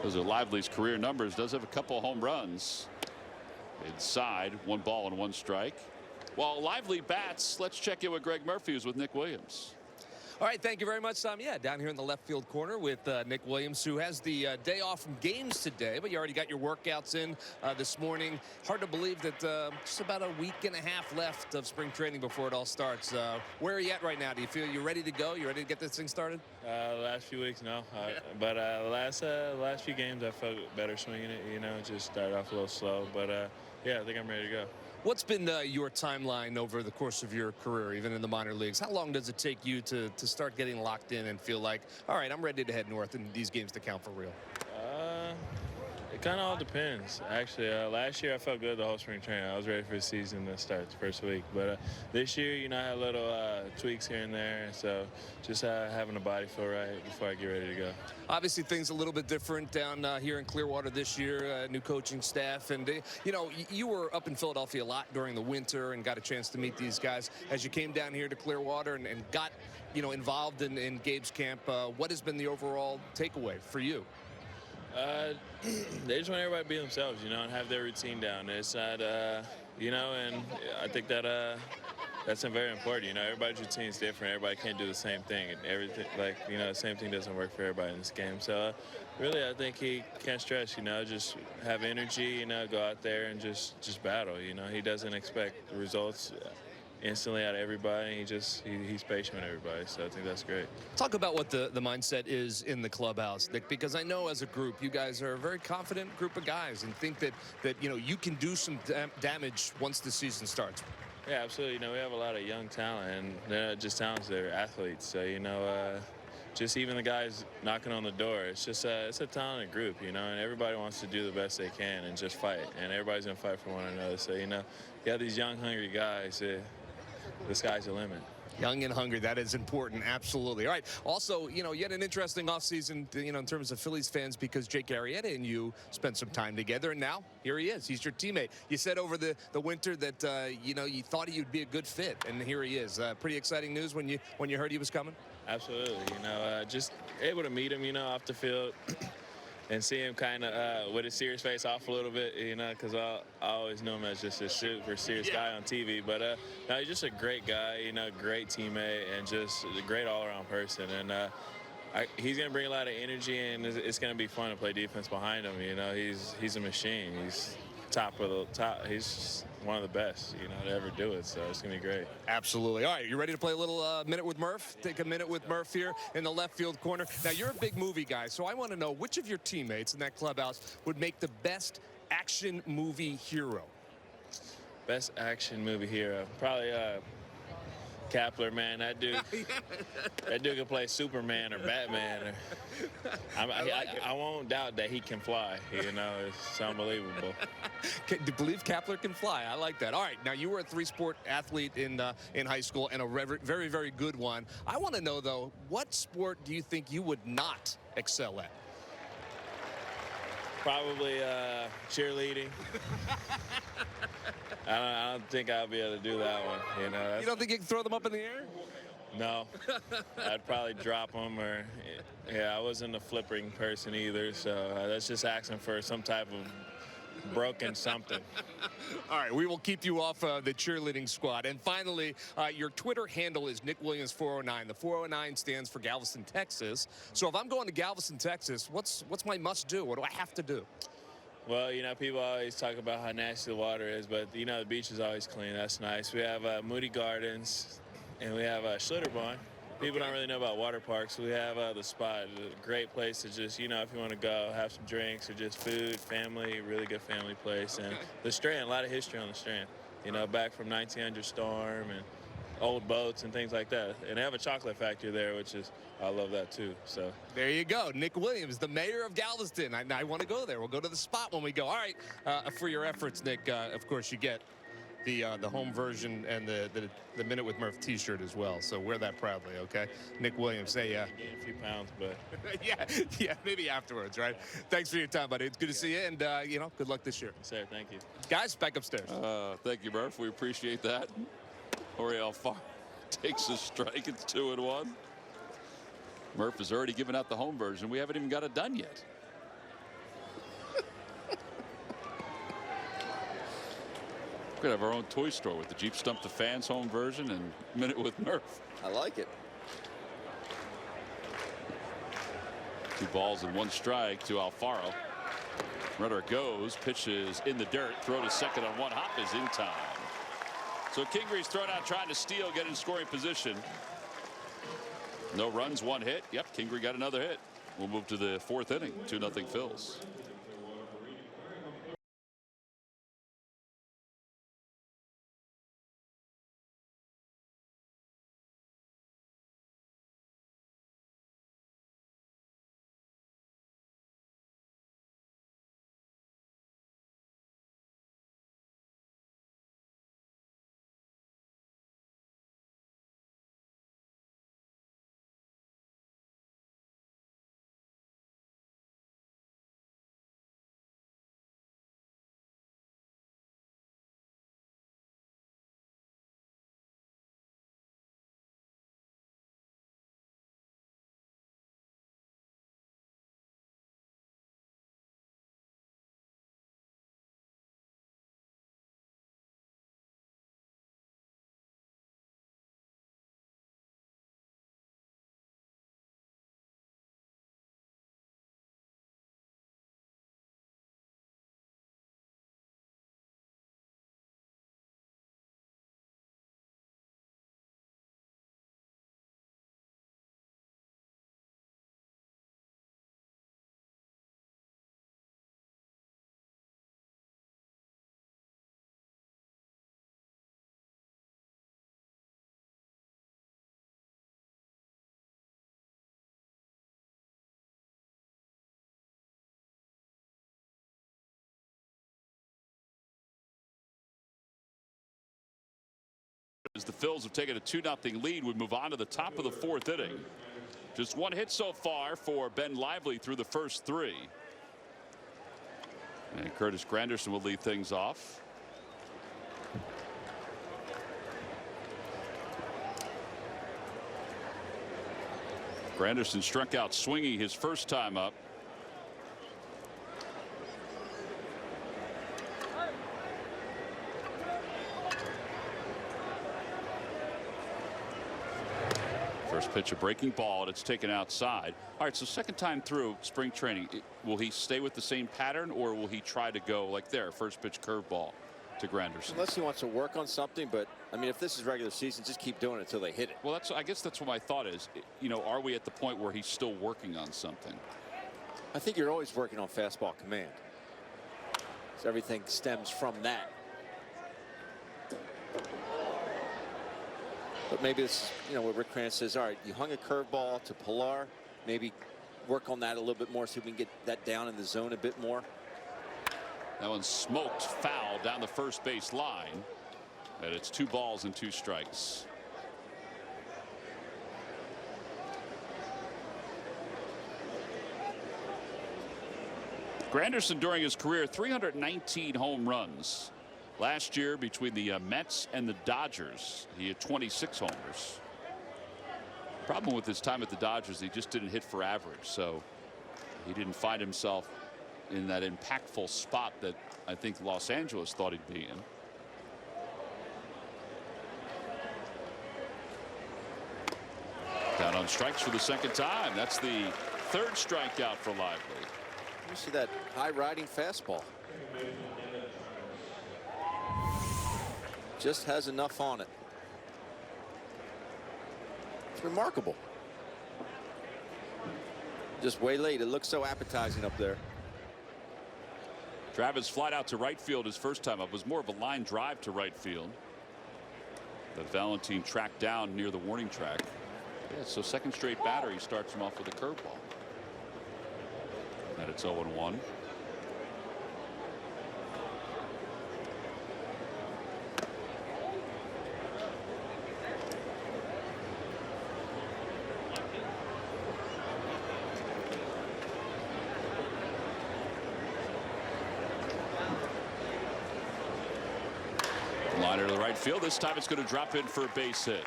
Those are Lively's career numbers. Does have a couple home runs. Inside, 1 ball and 1 strike. While Lively bats, let's check in with Greg Murphy, who's with Nick Williams. All right, thank you very much, Tom. Yeah, down here in the left field corner with Nick Williams, who has the day off from games today, but you already got your workouts in this morning. Hard to believe that just about a week and a half left of spring training before it all starts. Where are you at right now? Do you feel you're ready to go? You ready to get this thing started? Last few weeks, no. But last few games, I felt better swinging it. You know, just started off a little slow. But, yeah, I think I'm ready to go. What's been your timeline over the course of your career, even in the minor leagues? How long does it take you to start getting locked in and feel like, all right, I'm ready to head north and these games to count for real? Kind of all depends. Actually, last year I felt good the whole spring training. I was ready for the season to start the first week. But this year, I had little tweaks here and there. So just having the body feel right before I get ready to go. Obviously, things a little bit different down here in Clearwater this year, new coaching staff. And, you were up in Philadelphia a lot during the winter and got a chance to meet these guys. As you came down here to Clearwater and got, involved in Gabe's camp, what has been the overall takeaway for you? They just want everybody to be themselves, and have their routine down. It's not, and I think that that's very important. Everybody's routine is different. Everybody can't do the same thing. And everything, the same thing doesn't work for everybody in this game. So, really, I think he can't stress, just have energy, go out there and just battle. He doesn't expect results instantly out of everybody. He's patient with everybody, so I think that's great. Talk about what the mindset is in the clubhouse, Nick, because I know as a group you guys are a very confident group of guys and think that you can do some damage once the season starts. Yeah, absolutely. We have a lot of young talent, and they're not just talents, they're athletes. So just even the guys knocking on the door, it's a talented group, and everybody wants to do the best they can and just fight, and everybody's gonna fight for one another. So you have these young, hungry guys. The sky's the limit. Young and hungry, that is important, absolutely. All right, also, you had an interesting offseason, in terms of Phillies fans because Jake Arrieta and you spent some time together, and now here he is. He's your teammate. You said over the winter that, you thought he'd be a good fit, and here he is. Pretty exciting news when you heard he was coming? Absolutely, just able to meet him, off the field. And see him kind of with his serious face off a little bit, because I always knew him as just a super serious guy on TV. But no, he's just a great guy, great teammate, and just a great all-around person. And he's going to bring a lot of energy, and it's going to be fun to play defense behind him. He's a machine. He's top of the top. He's one of the best, to ever do it. So it's going to be great. Absolutely. All right, you ready to play a little minute with Murph? Take a minute with Murph here in the left field corner. Now, you're a big movie guy, so I want to know which of your teammates in that clubhouse would make the best action movie hero? Best action movie hero? Probably Kapler, man. That dude can play Superman or Batman. I won't doubt that he can fly. It's unbelievable. Do you believe Kapler can fly? I like that. All right, now you were a three-sport athlete in high school and a very, very good one. I want to know, though, what sport do you think you would not excel at? Probably cheerleading. I don't think I'll be able to do that one. You don't think you can throw them up in the air? No. I'd probably drop them, or I wasn't a flipping person either. So that's just asking for some type of broken something. All right, we will keep you off the cheerleading squad. And finally, your Twitter handle is Nick Williams 409. The 409 stands for Galveston, Texas. So if I'm going to Galveston, Texas, what's my must-do? What do I have to do? Well, people always talk about how nasty the water is, but, the beach is always clean. That's nice. We have Moody Gardens, and we have Schlitterbahn. People don't really know about water parks. We have the Spot, a great place to just, if you want to go, have some drinks or just food, family, really good family place. And the Strand, a lot of history on the Strand, back from 1900 Storm and old boats and things like that. And they have a chocolate factory there, which is, I love that too. So there you go. Nick Williams, the mayor of Galveston. I want to go there. We'll go to the Spot when we go. All right, for your efforts, Nick, of course you get the home version and the Minute with Murph t-shirt as well. So wear that proudly, okay? Nick Williams, hey, gained a few pounds, but yeah, maybe afterwards, right? Thanks for your time, buddy. It's good to see you, and good luck this year. Sir, thank you. Guys, back upstairs. Thank you, Murph. We appreciate that. Jorge Alfaro takes a strike. It's 2-1. Murph has already given out the home version. We haven't even got it done yet. We're going to have our own toy store with the Jeep Stump the Fans home version and Minute with Murph. I like it. 2 balls and 1 strike to Alfaro. Runner goes, pitches in the dirt, throw to second on 1 hop is in time. So Kingree's thrown out trying to steal, get in scoring position. No runs, 1 hit. Yep, Kingree got another hit. We'll move to the 4th inning. 2-0 Phils. As the Phils have taken a 2-0 lead, we move on to the top of the 4th inning. Just one hit so far for Ben Lively through the first 3. And Curtis Granderson will lead things off. Granderson struck out swinging his first time up. First pitch, a breaking ball, and it's taken outside. All right, so second time through spring training, will he stay with the same pattern, or will he try to go like there, first pitch curveball to Granderson? Unless he wants to work on something, but I mean, if this is regular season, just keep doing it until they hit it. Well, I guess that's what my thought is. You know, are we at the point where he's still working on something? I think you're always working on fastball command. So everything stems from that. But maybe it's, you know, what Rick Kranz says, all right, you hung a curveball to Pilar, maybe work on that a little bit more so we can get that down in the zone a bit more. That one smoked foul down the first base line, and it's 2 balls and 2 strikes. Granderson during his career 319 home runs. Last year between the Mets and the Dodgers, he had 26 homers. Problem with his time at the Dodgers, he just didn't hit for average, so he didn't find himself in that impactful spot that I think Los Angeles thought he'd be in. Down on strikes for the second time. That's the 3rd strikeout for Lively. You see that high riding fastball. Just has enough on it. It's remarkable. Just way late. It looks so appetizing up there. Travis flied out to right field his first time up. Was more of a line drive to right field that Valentine tracked down near the warning track. Yeah, so second straight batter, he starts him off with a curveball. And it's 0-1. Liner to the right field. This time it's going to drop in for a base hit.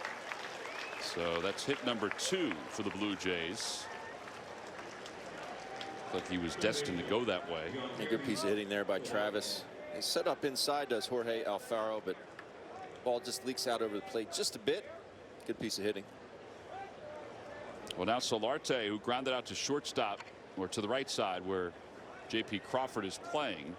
So that's hit number 2 for the Blue Jays. Like he was destined to go that way. A good piece of hitting there by Travis. He set up inside, does Jorge Alfaro, but ball just leaks out over the plate just a bit. Good piece of hitting. Well, now Solarte, who grounded out to shortstop, or to the right side where J.P. Crawford is playing.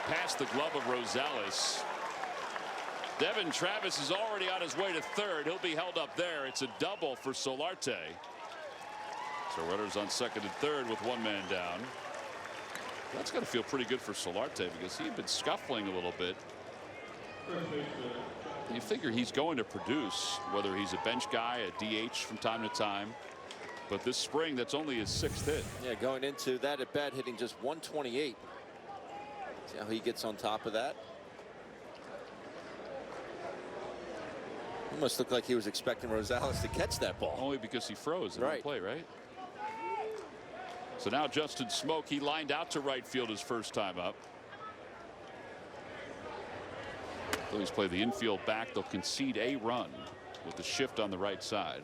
Past the glove of Rosales. Devin Travis is already on his way to third. He'll be held up there. It's a double for Solarte. So runners on second and third with 1 man down. That's got to feel pretty good for Solarte because he had been scuffling a little bit. You figure he's going to produce, whether he's a bench guy, a DH from time to time. But this spring, that's only his 6th hit. Yeah, going into that at bat, hitting just 128. See how he gets on top of that. Almost looked like he was expecting Rosales to catch that ball. Only because he froze in the play, right? So now Justin Smoke, he lined out to right field his first time up. Phillies play the infield back. They'll concede a run with the shift on the right side.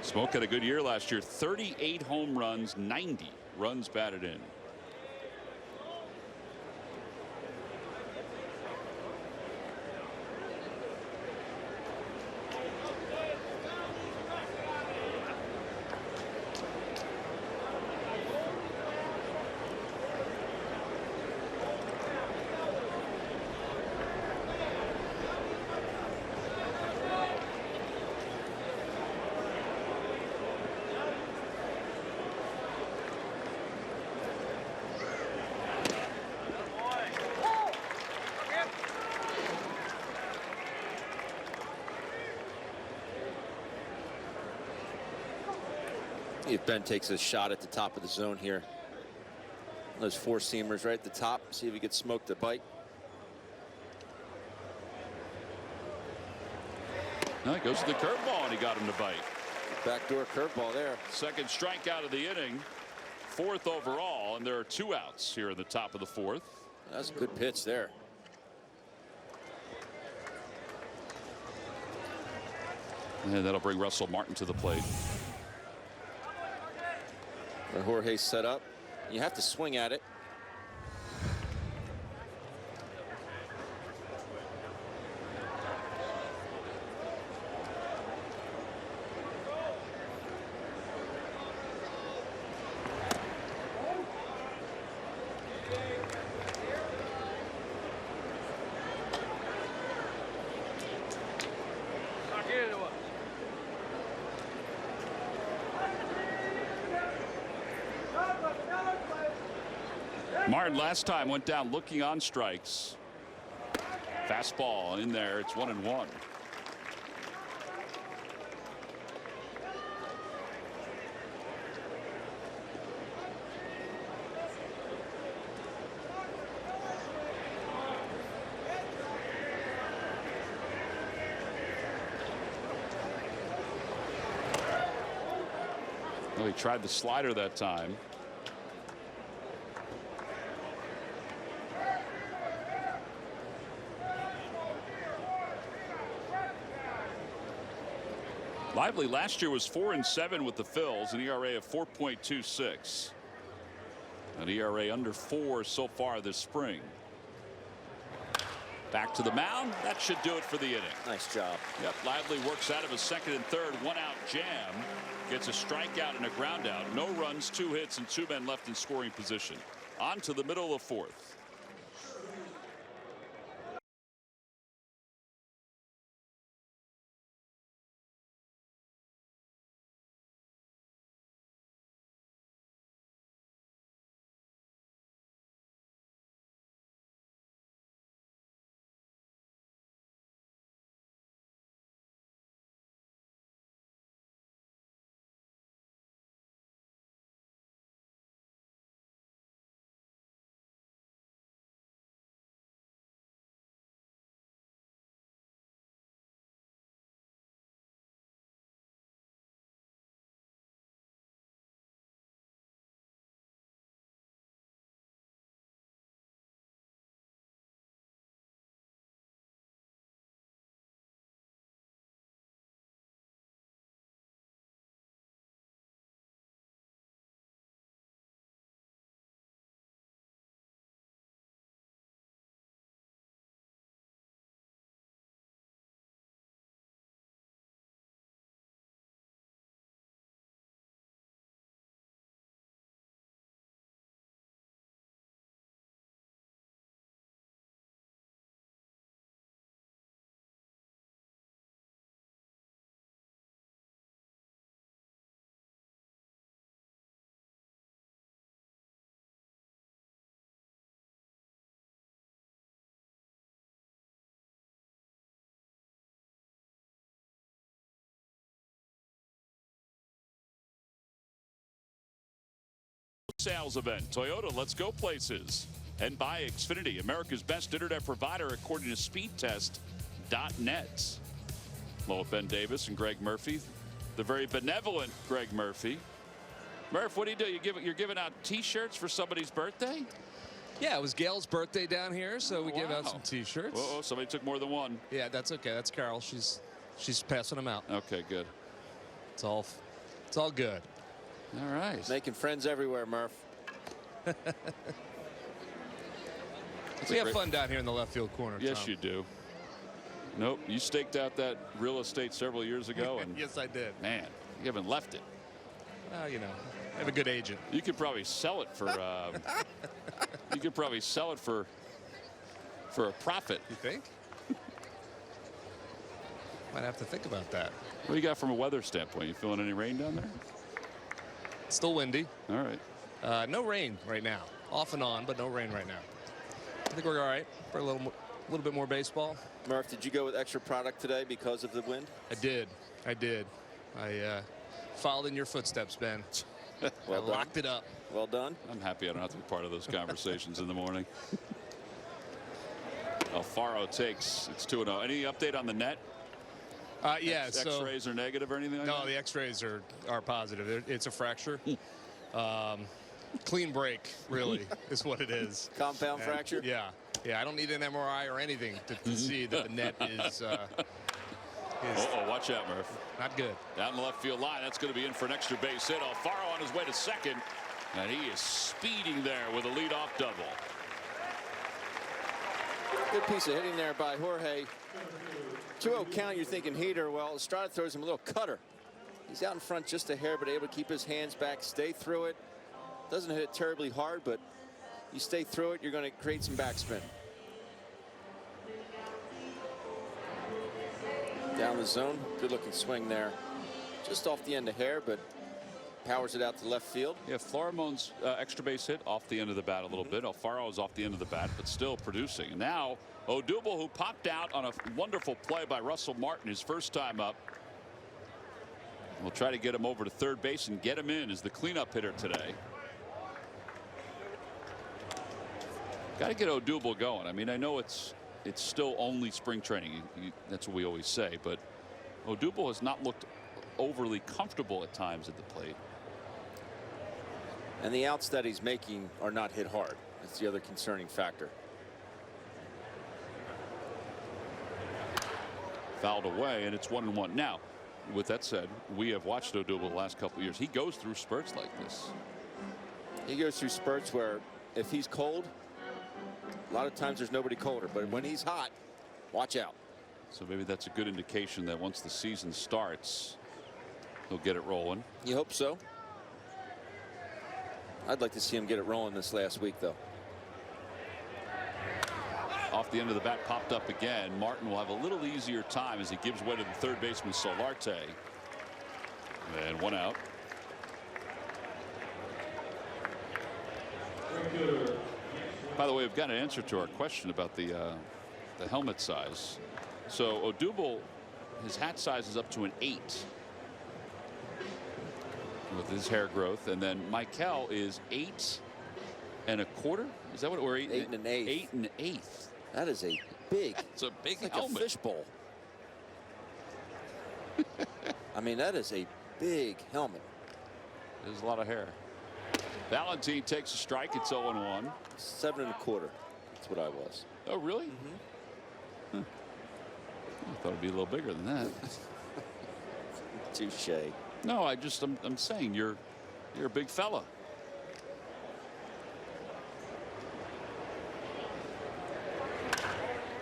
Smoke had a good year last year. 38 home runs, 90 runs batted in. If Ben takes a shot at the top of the zone here. Those four seamers right at the top. See if he gets smoked the bite. No, he goes to the curveball and he got him to bite. Backdoor curveball there. Second strikeout of the inning. Fourth overall, and there are 2 outs here in the top of the fourth. That's a good pitch there. And that'll bring Russell Martin to the plate. Where Jorge's set up. You have to swing at it. Martin last time went down looking on strikes. Fastball in there. It's 1-1. Well, he tried the slider that time. Lively last year was 4-7 with the Phils, an ERA of 4.26. An ERA under 4 so far this spring. Back to the mound. That should do it for the inning. Nice job. Yep, Lively works out of a second and third 1-out jam. Gets a strikeout and a ground out. No runs, 2 hits, and 2 men left in scoring position. On to the middle of fourth. Sales event. Toyota, let's go places. And by Xfinity, America's best internet provider according to speedtest.net. Hello, with Ben Davis and Greg Murphy. The very benevolent Greg Murphy. Murph, what do? You're giving out T-shirts for somebody's birthday? Yeah, it was Gail's birthday down here, so we gave out some T-shirts. Oh, somebody took more than one. Yeah, that's okay. That's Carol. She's passing them out. Okay, good. It's all good. All right. Making friends everywhere, Murph. We have fun down here in the left field corner. Yes, Tom. you do. Nope, you staked out that real estate several years ago, and yes, I did. Man, you haven't left it. Well, you know, I have a good agent. You could probably sell it for. You could probably sell it for a profit. You think? Might have to think about that. What do you got from a weather standpoint? You feeling any rain down there? It's still windy. All right. No rain right now. Off and on, but no rain right now. I think we're all right for a little bit more baseball. Murph, did you go with extra product today because of the wind? I did. I followed in your footsteps, Ben. Well I done. locked it up. Well done. I'm happy I don't have to be part of those conversations in the morning. Alfaro takes. It's 2-0. Any update on the net? Yeah. X-rays are negative or anything like No, that? the X-rays are positive. It's a fracture. Clean break, really, is what it is. Compound fracture? Yeah. Yeah, I don't need an MRI or anything to see that the net is Uh-oh, watch out, Murph. not good. Down the left field line. That's going to be in for an extra base hit. Alfaro on his way to second. And he is speeding there with a leadoff double. Good piece of hitting there by Jorge. 2-0 count, you're thinking heater. Well, Estrada throws him a little cutter. He's out in front just a hair, but able to keep his hands back, stay through it. Doesn't hit it terribly hard, but you stay through it, you're going to create some backspin. Down the zone, good looking swing there. Just off the end of hair, but powers it out to left field. Yeah, Floremon's extra base hit off the end of the bat a little bit. Alfaro is off the end of the bat, but still producing. And now Odubel, who popped out on a wonderful play by Russell Martin his first time up. We'll try to get him over to third base and get him in as the cleanup hitter today. Got to get Odubel going. I mean, I know it's still only spring training. That's what we always say, but Odubel has not looked overly comfortable at times at the plate. And the outs that he's making are not hit hard. That's the other concerning factor. Fouled away, and it's 1-1. Now, with that said, we have watched Odubel the last couple of years. He goes through spurts like this. He goes through spurts where if he's cold, a lot of times there's nobody colder, but when he's hot, watch out. So maybe that's a good indication that once the season starts, he'll get it rolling. You hope so. I'd like to see him get it rolling this last week, though. Off the end of the bat, popped up again. Martin will have a little easier time as he gives way to the third baseman Solarte. And one out. By the way, we've got an answer to our question about the helmet size. So Odubel, his hat size is up to an 8 with his hair growth, and then Michael is 8 1/4. Is that what we're 8 1/8? 8 1/8. That is a big. It's a big like helmet. a fishbowl. I mean, that is a big helmet. There's a lot of hair. Valentine takes a strike. It's 0-1. 7 1/4. That's what I was. Oh, really? Huh. I thought it'd be a little bigger than that. Touche. No, I'm saying you're a big fella.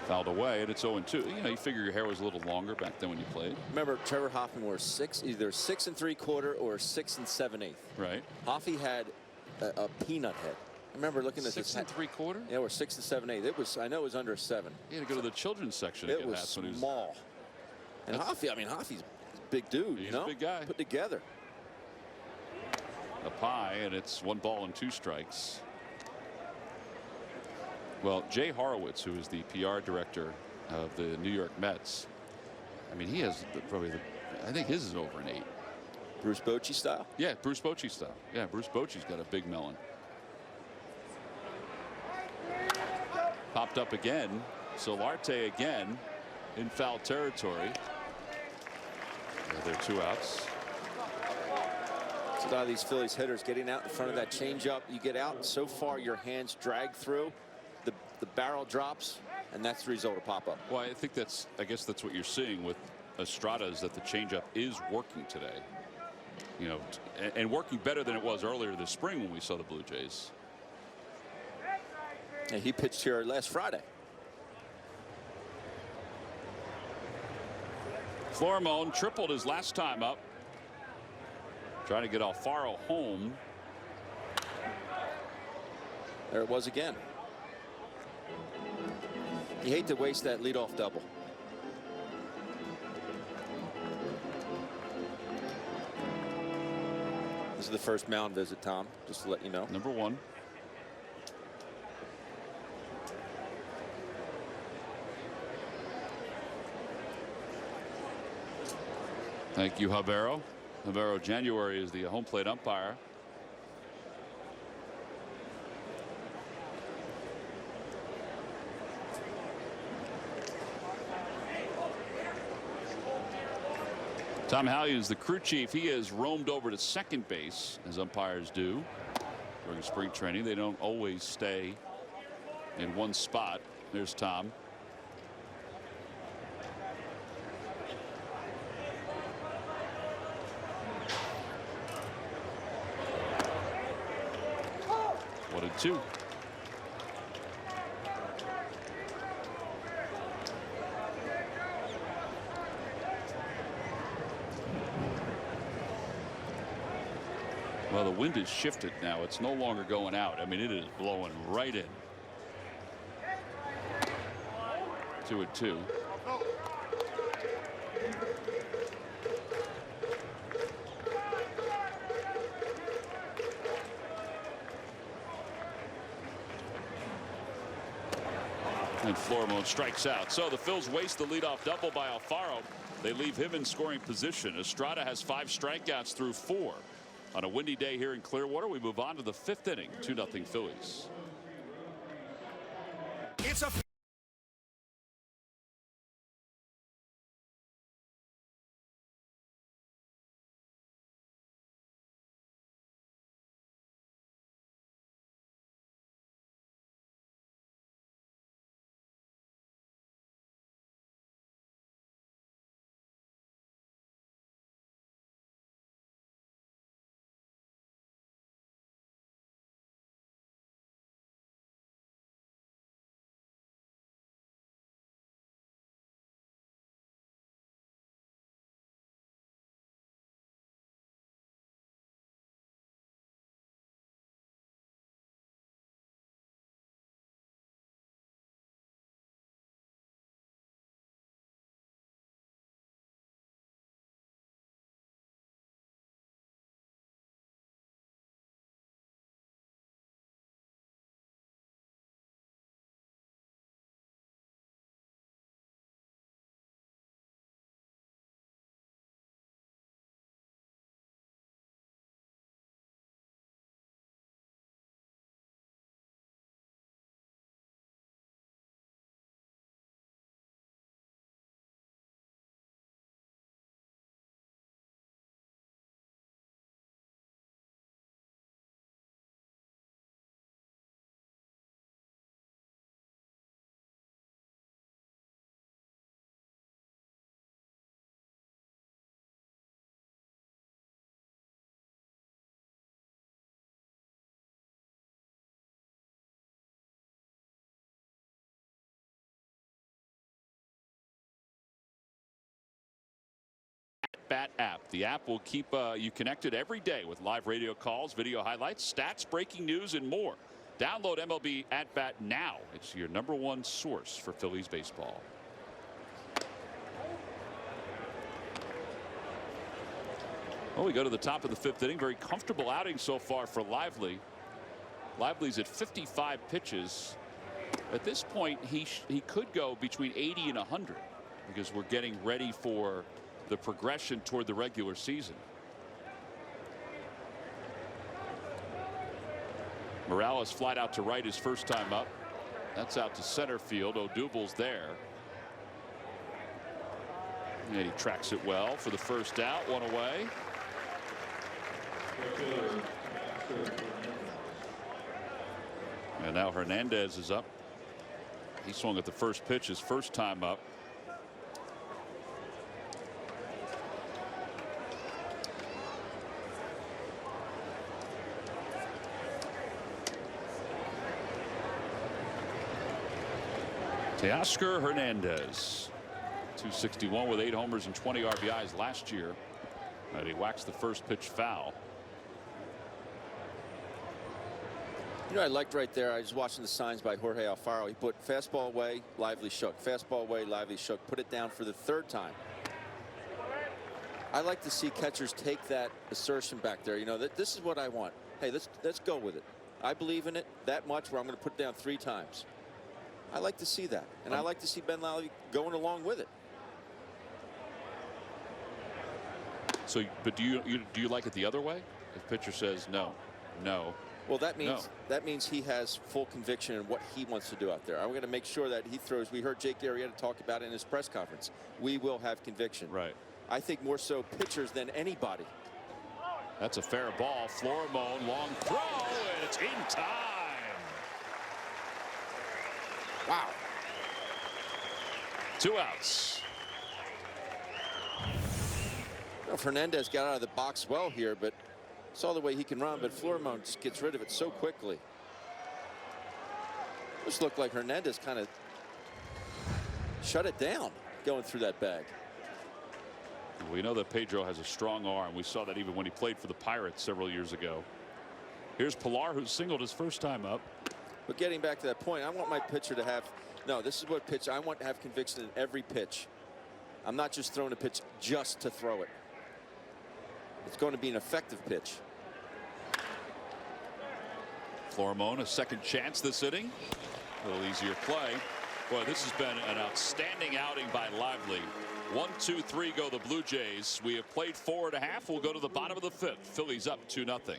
Fouled away, and it's 0-2. You know, you figure your hair was a little longer back then when you played. Remember, Trevor Hoffman was either 6 3/4 or 6 7/8. Right. Hoffy had a peanut head. I remember looking at 6 this. 3/4. Yeah, we're 6 7/8. It was. I know it was under 7. He had to go to the children's section to It get was hats when he was small. And Hoffy, I mean, Hoffy's a big dude. He's you know? a big guy. Put together. up high, and it's 1 ball and 2 strikes. Well, Jay Horowitz, who is the PR director of the New York Mets, I mean, he has I think his is over an 8. Bruce Bochy style? Yeah, Bruce Bochy style. Yeah, Bruce Bochy's got a big melon. Popped up again. Solarte again in foul territory. There are 2 outs. So a lot of these Phillies hitters getting out in front of that changeup. You get out so far, your hands drag through. The barrel drops, and that's the result of pop-up. Well, I guess that's what you're seeing with Estrada, is that the changeup is working today. You know, and working better than it was earlier this spring when we saw the Blue Jays. And he pitched here last Friday. Florimon tripled his last time up. Trying to get Alfaro home. There it was again. You hate to waste that leadoff double. This is the first mound visit, Tom, just to let you know. Number 1. Thank you, Habero. Navarro January is the home plate umpire. Tom Haley is the crew chief. He has roamed over to second base, as umpires do during spring training. They don't always stay in one spot. There's Tom. One and two. Well, the wind has shifted now. It's no longer going out. I mean, it is blowing right in. 2-2. And Florimone strikes out. So the Phils waste the leadoff double by Alfaro. They leave him in scoring position. Estrada has 5 strikeouts through 4. On a windy day here in Clearwater, we move on to the 5th inning. 2-0 Phillies. It's a Bat app. The app will keep you connected every day with live radio calls, video highlights, stats, breaking news, and more. Download MLB At Bat now. It's your #1 source for Phillies baseball. Well, we go to the top of the 5th inning. Very comfortable outing so far for Lively. Lively's at 55 pitches. At this point, he could go between 80 and 100 because we're getting ready for the progression toward the regular season. Morales flied out to right his first time up. That's out to center field. Odubel's there. And he tracks it well for the first out. One away. And now Hernandez is up. He swung at the first pitch his first time up. Teoscar Hernandez, 261 with 8 homers and 20 RBIs last year. And he whacks the first pitch foul. You know, I liked right there. I was watching the signs by Jorge Alfaro. He put fastball away, Lively shook. Fastball away, Lively shook. Put it down for the 3rd time. I like to see catchers take that assertion back there. You know, this is what I want. Hey, let's go with it. I believe in it that much where I'm going to put it down 3 times. I like to see that, and I like to see Ben Lally going along with it. So, but do you like it the other way? If pitcher says no, no. Well, that means he has full conviction in what he wants to do out there. I'm going to make sure that he throws. We heard Jake Arrieta talk about it in his press conference. We will have conviction. Right. I think more so pitchers than anybody. That's a fair ball. Florimone, long throw, and it's in time. Wow. 2 outs. Well, Fernandez got out of the box well here, but saw the way he can run, but Florimone just gets rid of it so quickly. Just looked like Hernandez kind of shut it down going through that bag. We know that Pedro has a strong arm. We saw that even when he played for the Pirates several years ago. Here's Pilar, who singled his first time up. But getting back to that point, I want my pitcher to have, no, this is what pitch, I want to have conviction in every pitch. I'm not just throwing a pitch just to throw it. It's going to be an effective pitch. Florimone, a second chance this inning. A little easier play. Boy, this has been an outstanding outing by Lively. 1, 2, 3 go the Blue Jays. We have played 4 1/2. We'll go to the bottom of the 5th. Phillies up 2-0.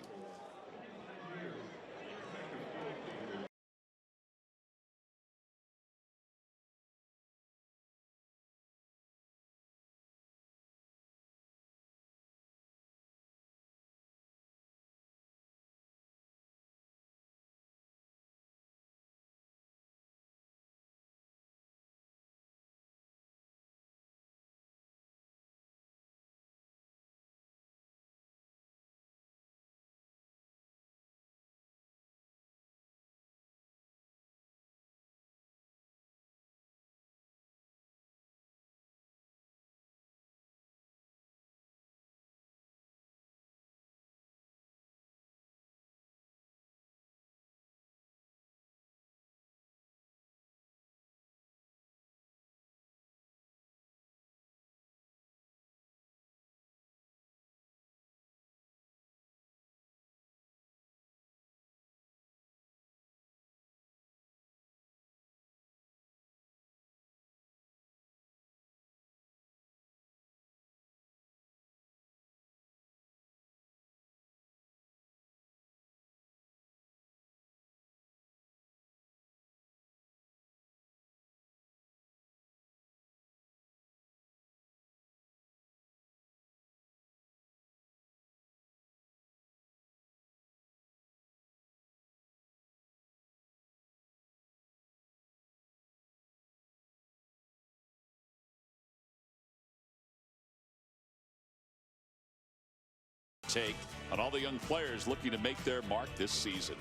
Take on all the young players looking to make their mark this season.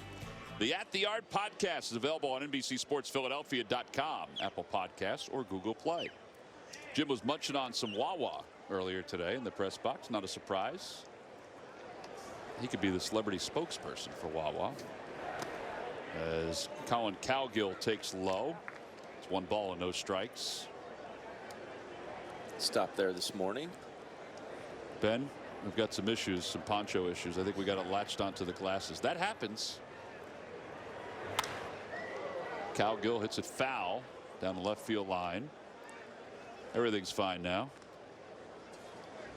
The At the Yard podcast is available on NBCSportsPhiladelphia.com, Apple Podcasts, or Google Play. Jim was munching on some Wawa earlier today in the press box. Not a surprise. He could be the celebrity spokesperson for Wawa. As Colin Cowgill takes low. It's 1 ball and no strikes. Stop there this morning. Ben, we've got some issues, some poncho issues. I think we got it latched onto the glasses. That happens. Cowgill hits it foul down the left field line. Everything's fine now.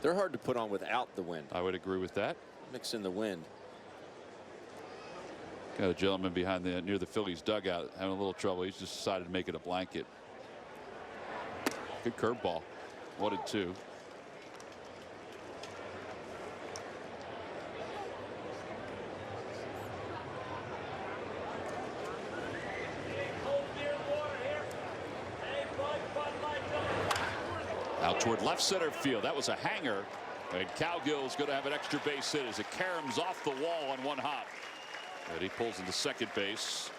They're hard to put on without the wind. I would agree with that. Mix in the wind. Got a gentleman behind near the Phillies dugout having a little trouble. He's just decided to make it a blanket. Good curveball. 1-2. Out toward left center field. That was a hanger. And Cowgill is going to have an extra base hit as it caroms off the wall on 1 hop. And he pulls into second base.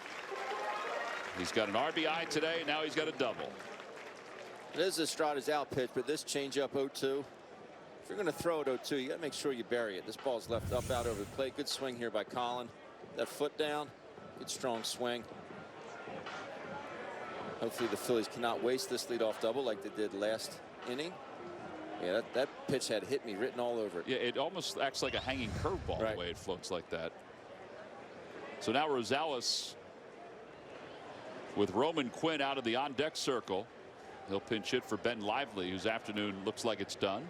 He's got an RBI today. Now he's got a double. This is Estrada's out pitch, but this changeup 0-2. If you're going to throw it 0-2, you got to make sure you bury it. This ball's left up out over the plate. Good swing here by Colin. That foot down. Good strong swing. Hopefully the Phillies cannot waste this leadoff double like they did last inning. Yeah, that pitch had hit me written all over it. Yeah, it almost acts like a hanging curveball the way it floats like that. So now Rosales with Roman Quinn out of the on-deck circle. He'll pinch hit for Ben Lively, whose afternoon looks like it's done.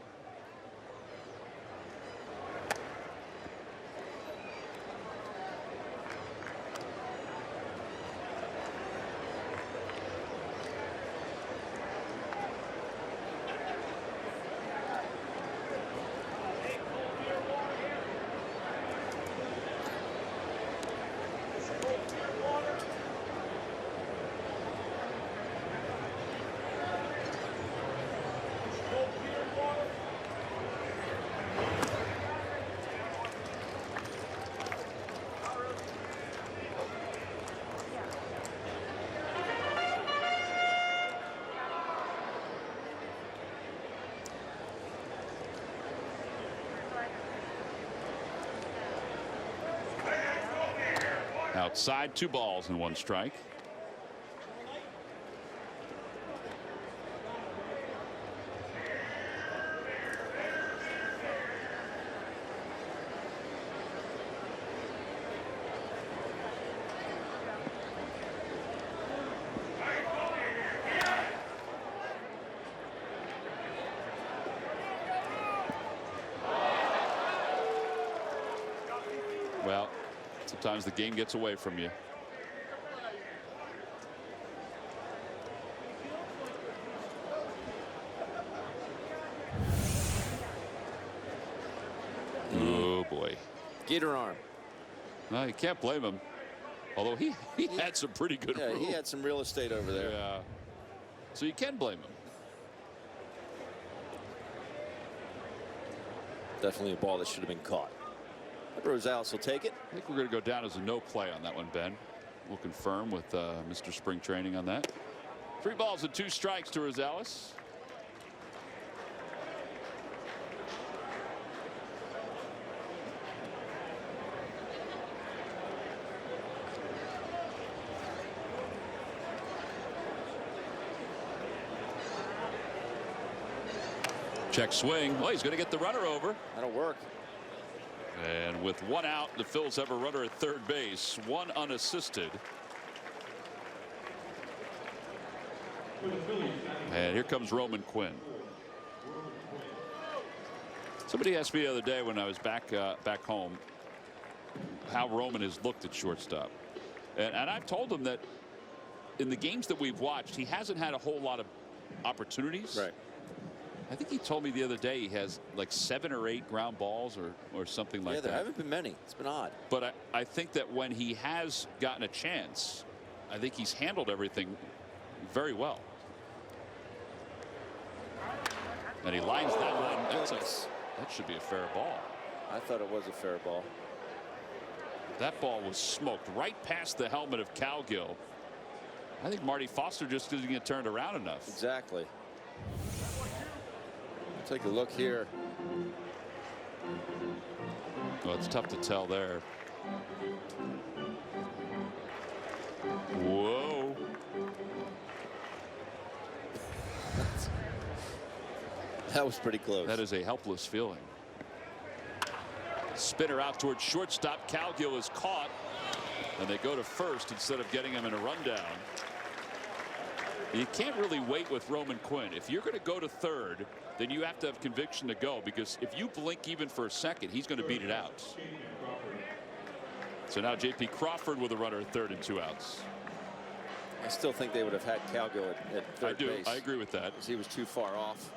Outside, 2 balls and 1 strike. Well, sometimes the game gets away from you. Oh boy. Gator arm. No, you can't blame him. Although he had some pretty good room. He had some real estate over there. Yeah. So you can blame him. Definitely a ball that should have been caught. Rosales will take it. I think we're going to go down as a no play on that one, Ben. We'll confirm with Mr. Spring Training on that. 3 balls and 2 strikes to Rosales. Check swing. Well, he's going to get the runner over. That'll work. And with 1 out, the Phils have a runner at third base, 1 unassisted. And here comes Roman Quinn. Somebody asked me the other day when I was back home how Roman has looked at shortstop. And I've told him that in the games that we've watched, he hasn't had a whole lot of opportunities. Right. I think he told me the other day he has like 7 or 8 ground balls or something like that. Yeah, there haven't been many. It's been odd. But I think that when he has gotten a chance, I think he's handled everything very well. And he lines that one. That should be a fair ball. I thought it was a fair ball. That ball was smoked right past the helmet of Cowgill. I think Marty Foster just didn't get turned around enough. Exactly. Take a look here. Well, it's tough to tell there. Whoa. That was pretty close. That is a helpless feeling. Spinner out towards shortstop. Cowgill is caught. And they go to first instead of getting him in a rundown. You can't really wait with Roman Quinn. If you're going to go to third, then you have to have conviction to go, because if you blink even for a second, he's going to beat it out. So now J.P. Crawford with a runner at third and 2 outs. I still think they would have had Cowgill at third base. I agree with that. Because he was too far off.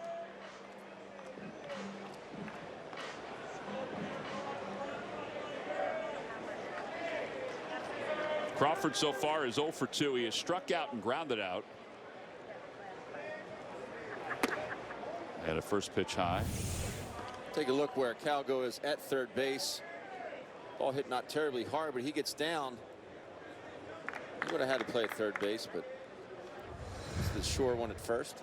Crawford so far is 0 for 2. He has struck out and grounded out. And a first pitch high. Take a look where Cowgill is at third base. Ball hit not terribly hard, but he gets down. He would have had to play at third base, but it's the sure one at first.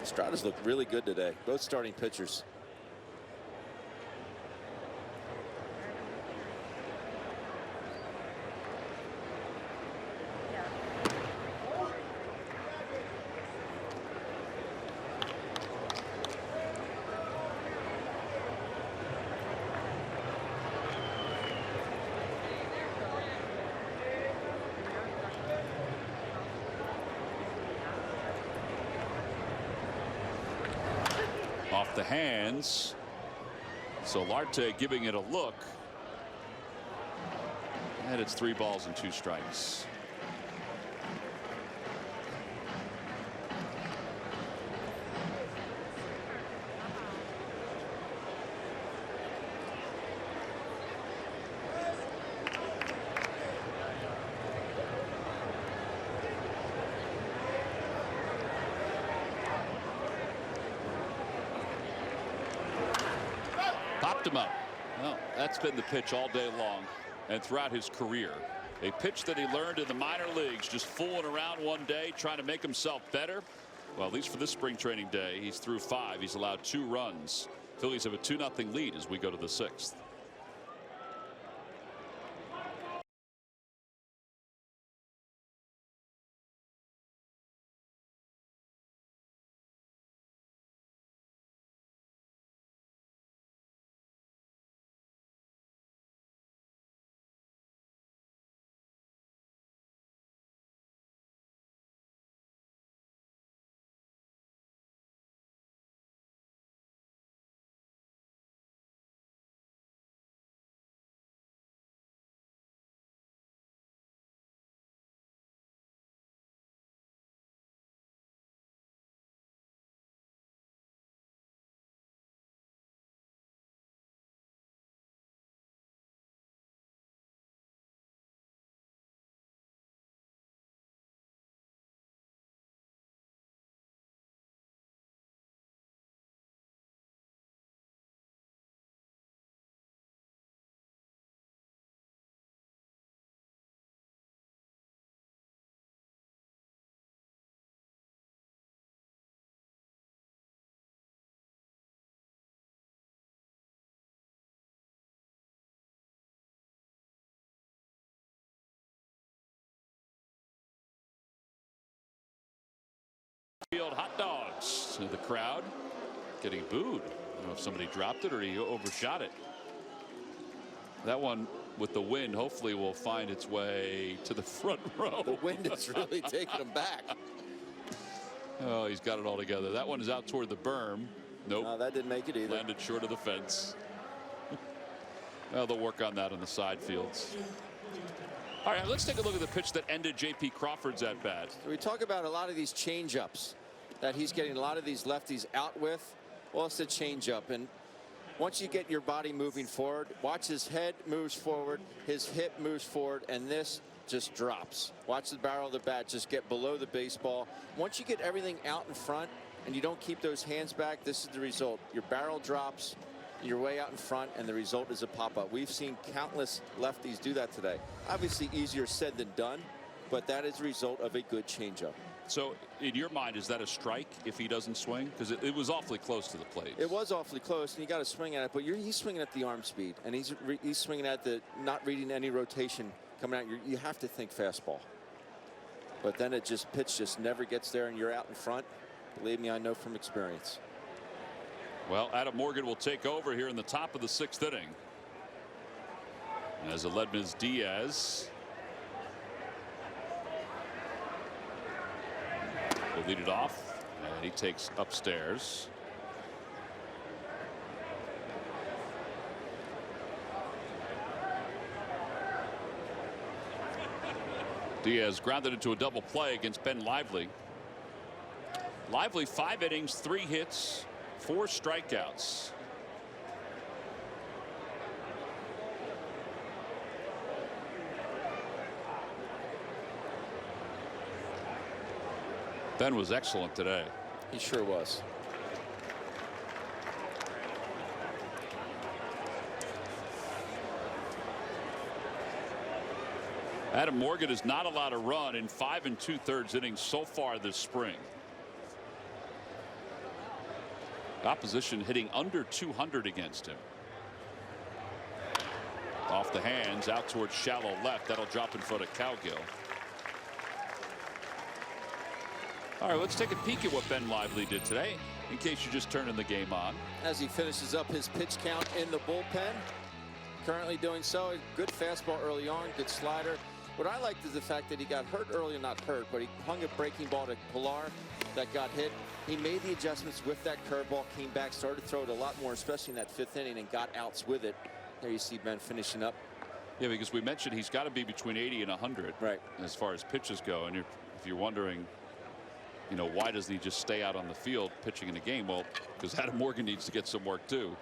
Estrada's looked really good today. Both starting pitchers. Off the hands. Solarte giving it a look. And it's 3 balls and 2 strikes. Popped him up. Well, that's been the pitch all day long and throughout his career. A pitch that he learned in the minor leagues, just fooling around one day, trying to make himself better. Well, at least for this spring training day, he's through 5. He's allowed 2 runs. Phillies have a 2-0 lead as we go to the 6th. Field hot dogs to the crowd getting booed. I don't know if somebody dropped it or he overshot it. That one with the wind hopefully will find its way to the front row. The wind is really taking him back. Oh, he's got it all together. That one is out toward the berm. Nope. No, that didn't make it either. Landed short of the fence. Well, they'll work on that on the side fields. All right, let's take a look at the pitch that ended J.P. Crawford's at bat. We talk about a lot of these change-ups that he's getting a lot of these lefties out with. Well, it's a change-up, and once you get your body moving forward, watch his head moves forward, his hip moves forward, and this just drops. Watch the barrel of the bat just get below the baseball. Once you get everything out in front and you don't keep those hands back, this is the result. Your barrel drops, you're way out in front, and the result is a pop-up. We've seen countless lefties do that today. Obviously easier said than done, but that is a result of a good changeup. So in your mind, is that a strike if he doesn't swing? Because it was awfully close to the plate. It was awfully close, and you got to swing at it, but he's swinging at the arm speed, and he's swinging at the not reading any rotation coming out. You have to think fastball. But then pitch just never gets there, and you're out in front. Believe me, I know from experience. Well, Adam Morgan will take over here in the top of the 6th inning. As Aledmys Diaz will lead it off, and he takes upstairs. Diaz grounded into a double play against Ben Lively. Lively 5 innings, 3 hits, 4 strikeouts. Ben was excellent today. He sure was. Adam Morgan is not allowed to run in 5 2/3 innings so far this spring. Opposition hitting under 200 against him. Off the hands, out towards shallow left. That'll drop in front of Cowgill. All right, let's take a peek at what Ben Lively did today, in case you're just turning the game on. As he finishes up his pitch count in the bullpen, currently doing so. Good fastball early on, good slider. What I liked is the fact that he got hurt early, not hurt, but he hung a breaking ball to Pilar that got hit. He made the adjustments with that curveball, came back, started to throw it a lot more, especially in that 5th inning, and got outs with it. There you see Ben finishing up. Yeah, because we mentioned he's got to be between 80 and 100 right as far as pitches go. And if you're wondering, you know, why doesn't he just stay out on the field pitching in a game? Well, because Adam Morgan needs to get some work too.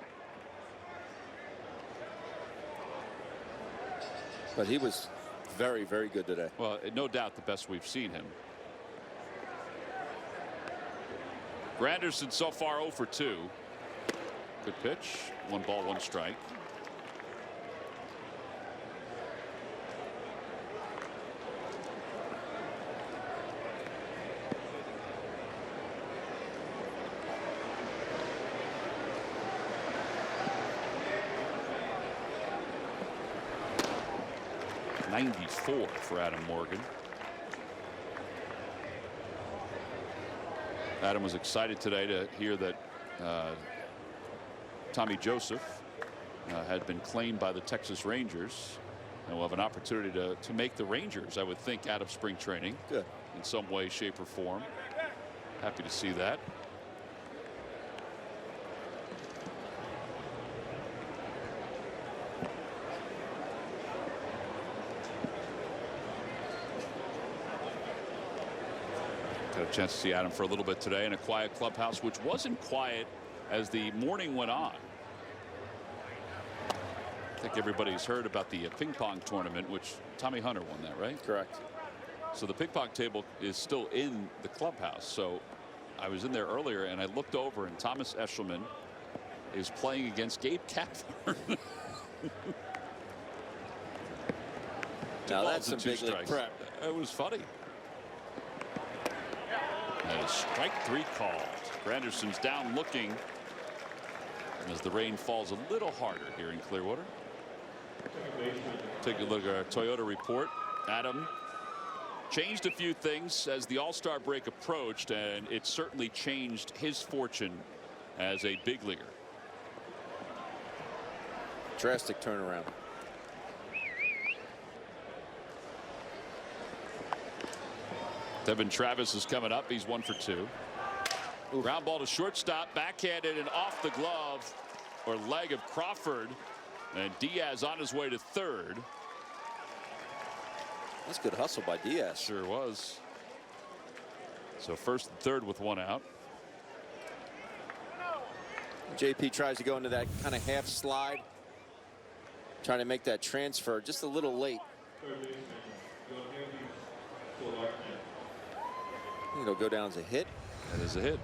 But he was very, very good today. Well, no doubt the best we've seen him. Granderson so far 0 for 2. Good pitch. 1 ball, 1 strike. 94 for Adam Morgan. Adam was excited today to hear that Tommy Joseph had been claimed by the Texas Rangers and will have an opportunity to make the Rangers, I would think, out of spring training. Good. In some way, shape, or form. Happy to see that. Got a chance to see Adam for a little bit today in a quiet clubhouse, which wasn't quiet as the morning went on. I think everybody's heard about the ping pong tournament, which Tommy Hunter won that, right? Correct. So the ping pong table is still in the clubhouse. So I was in there earlier and I looked over and Thomas Eshelman is playing against Gabe Kapler. Now that's some big league prep. It was funny. And a strike 3 called. Granderson's down looking as the rain falls a little harder here in Clearwater. Take a look at our Toyota report. Adam changed a few things as the All-Star break approached, and it certainly changed his fortune as a big leaguer. Drastic turnaround. Devin Travis is coming up. He's 1 for 2. Ground ball to shortstop, backhanded and off the glove or leg of Crawford, and Diaz on his way to third. That's good hustle by Diaz. Sure was. So first and third with 1 out. JP tries to go into that kind of half slide, trying to make that transfer just a little late. It'll go down as a hit. That is a hit.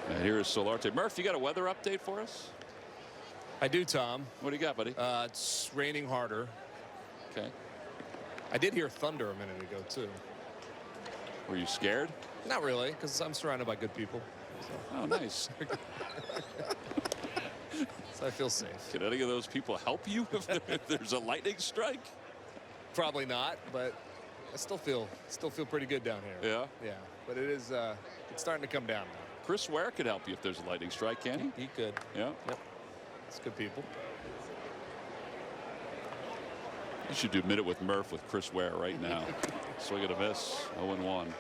And here is Solarte. Murph, you got a weather update for us? I do, Tom. What do you got, buddy? It's raining harder. Okay. I did hear thunder a minute ago, too. Were you scared? Not really, because I'm surrounded by good people. So. Oh, nice. So I feel safe. Can any of those people help you if there's a lightning strike? Probably not, but I still feel pretty good down here. Yeah? Yeah, but it is it's starting to come down now. Chris Ware could help you if there's a lightning strike, can he? He could. Yeah. Yep. It's good people. You should do Minute with Murph with Chris Ware right now. Swing and a miss. 0-1.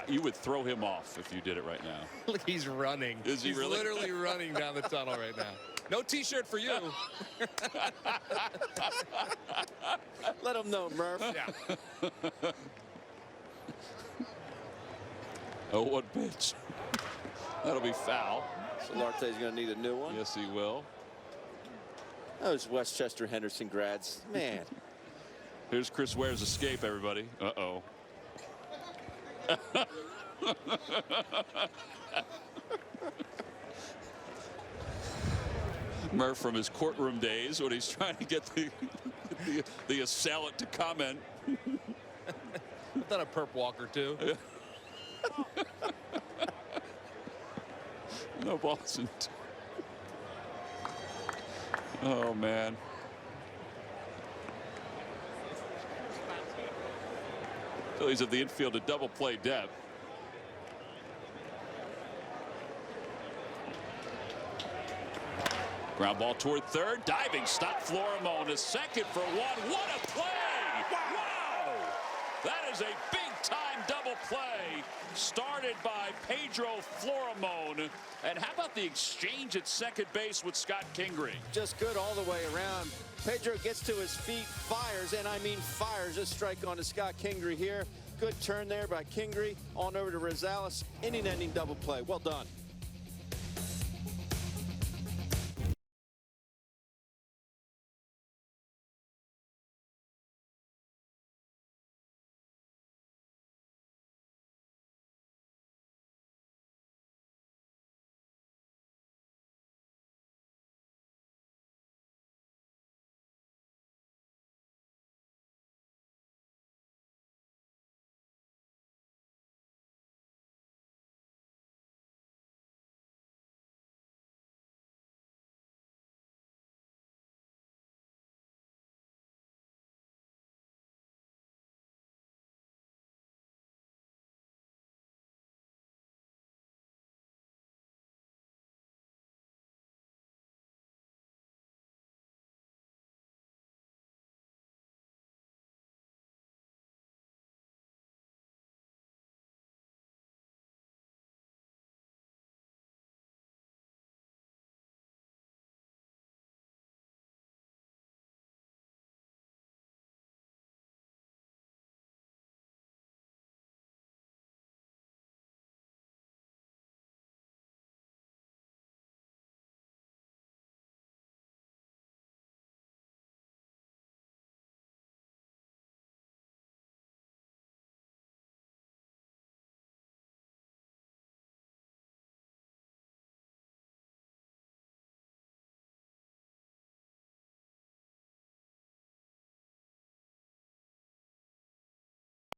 You would throw him off if you did it right now. Look, he's running. Is he he's really? Literally running down the tunnel right now. No T-shirt for you. Let him know, Murph. Yeah. Oh, what pitch. That'll be foul. Solarte's going to need a new one. Yes, he will. Those Westchester Henderson grads, man. Here's Chris Ware's escape, everybody. Uh-oh. Murph from his courtroom days when he's trying to get the assailant to comment. I've done a perp walk or two. No balls in. Oh, man. Phillies of the infield to double play depth. Ground ball toward third. Diving stop. Florimone a second for 1. What a play! Wow! That is a big-time double play started by Pedro Florimone. And how about the exchange at second base with Scott Kingery? Just good all the way around. Pedro gets to his feet, fires, and I mean fires. A strike on to Scott Kingery here. Good turn there by Kingery. On over to Rosales. Inning-ending double play. Well done.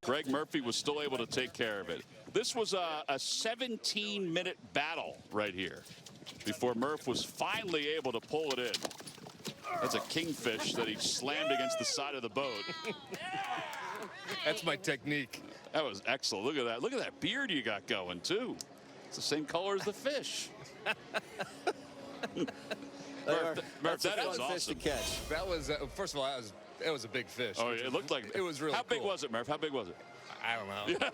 Greg Murphy was still able to take care of it. This was a 17-minute battle right here before Murph was finally able to pull it in. That's a kingfish that he slammed against the side of the boat. That's my technique. That was excellent. Look at that. Look at that beard you got going, too. It's the same color as the fish. Murph, that is awesome. Fish to catch. That was, first of all, it was a big fish. Oh, it looked like it was really How big cool. was it, Murph? How big was it? I don't know.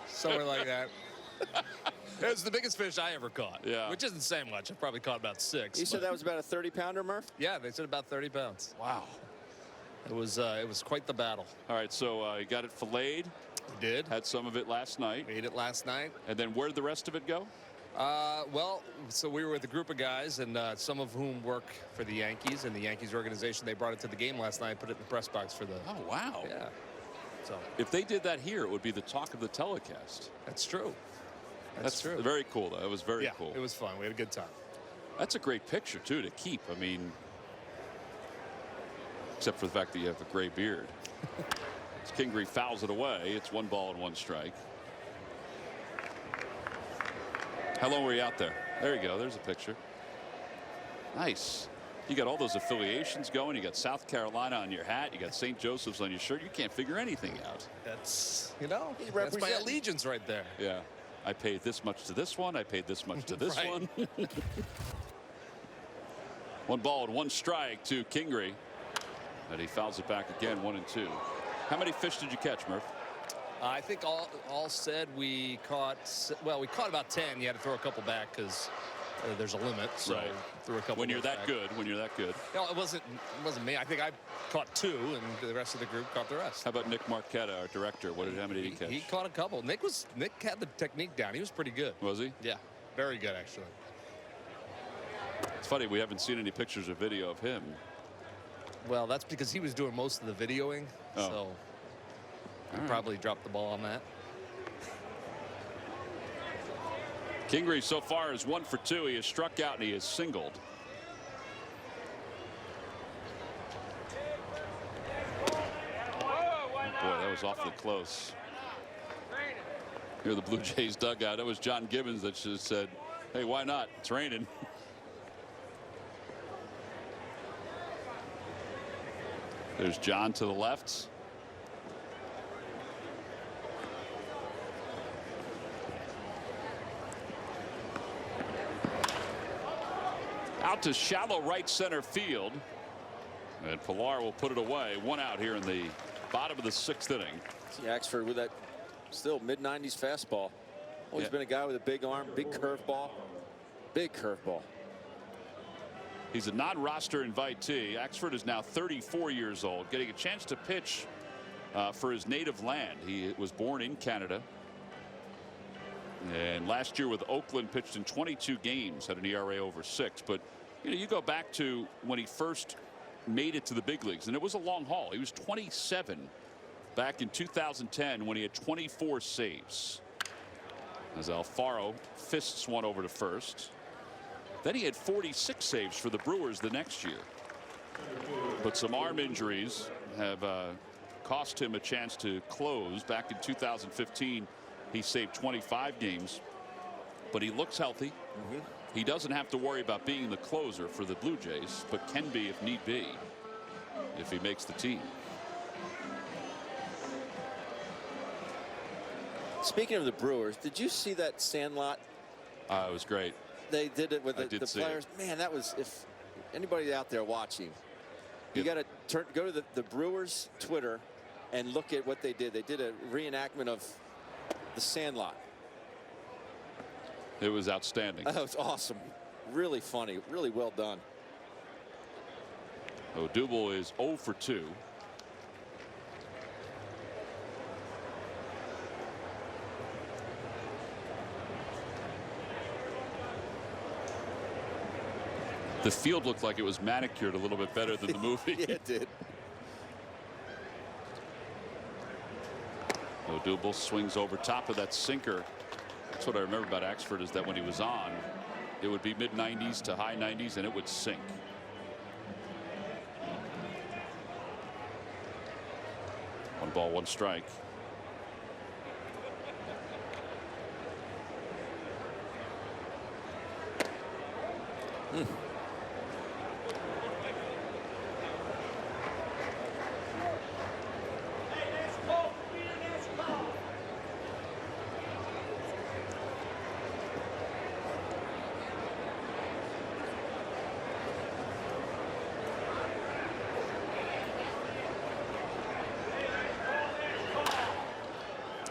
Somewhere like that. It was the biggest fish I ever caught. Yeah. Which isn't saying much. I probably caught about 6. You said that was about a 30-pounder, Murph? Yeah, they said about 30 pounds. Wow. It was quite the battle. All right, so you got it filleted. We did. Had some of it last night. We ate it last night. And then where did the rest of it go? Well, so we were with a group of guys, and some of whom work for the Yankees and the Yankees organization. They brought it to the game last night, put it in the press box for the. Oh, wow. Yeah. So if they did that here, it would be the talk of the telecast. That's true. That's true. Very cool, though. It was very cool. It was fun. We had a good time. That's a great picture, too, to keep. I mean, except for the fact that you have a gray beard. As Kingery fouls it away, it's 1 ball and 1 strike. How long were you out there? There you go. There's a picture. Nice. You got all those affiliations going. You got South Carolina on your hat. You got St. Joseph's on your shirt. You can't figure anything out. That's, that's my allegiance right there. Yeah. I paid this much to this one. I paid this much to this one. 1 ball and 1 strike to Kingery. And he fouls it back again, 1 and 2. How many fish did you catch, Murph? I think all said we caught, well, we caught about 10. You had to throw a couple back because there's a limit. So right. Threw a couple when you're that back. good, when you're that good. No, it wasn't me. I think I caught 2, and the rest of the group caught the rest. How about Nick Marquetta, our director? How many did he catch? He caught a couple. Nick had the technique down. He was pretty good. Was he? Yeah, very good actually. It's funny we haven't seen any pictures or video of him. Well, that's because he was doing most of the videoing, so he probably dropped the ball on that. Kingery so far is 1 for 2. He has struck out and he has singled. Boy, that was awfully close. Here the Blue Jays dugout. That was John Gibbons that just said, hey, why not? It's raining. There's John to the left. Out to shallow right center field. And Pilar will put it away. 1 out here in the bottom of the 6th inning. See Axford with that still mid-90s fastball. Always been a guy with a big arm, big curveball. Big curveball. He's a non-roster invitee. Axford is now 34 years old, getting a chance to pitch for his native land. He was born in Canada. And last year with Oakland pitched in 22 games, had an ERA over 6. But you go back to when he first made it to the big leagues, and it was a long haul. He was 27 back in 2010 when he had 24 saves. As Alfaro fists one over to first. Then he had 46 saves for the Brewers the next year. But some arm injuries have cost him a chance to close. Back in 2015, he saved 25 games. But he looks healthy. He doesn't have to worry about being the closer for the Blue Jays, but can be if need be, if he makes the team. Speaking of the Brewers, did you see that Sandlot? It was great. They did it with the players. It. Man, that was, if anybody out there watching, you got to go to the Brewers Twitter and look at what they did. They did a reenactment of the Sandlot. It was outstanding. That was awesome. Really funny. Really well done. Odubel is 0 for 2. The field looked like it was manicured a little bit better than the movie. Yeah, it did. Odubel swings over top of that sinker. That's what I remember about Axford, is that when he was on, it would be mid-90s to high 90s and it would sink. 1 ball, 1 strike.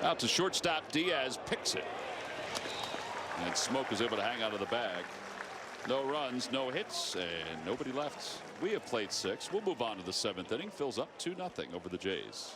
Out to shortstop. Diaz picks it. And Smoke is able to hang out of the bag. No runs, no hits, and nobody left. We have played 6. We'll move on to the 7th inning. Phil's up 2-0 over the Jays.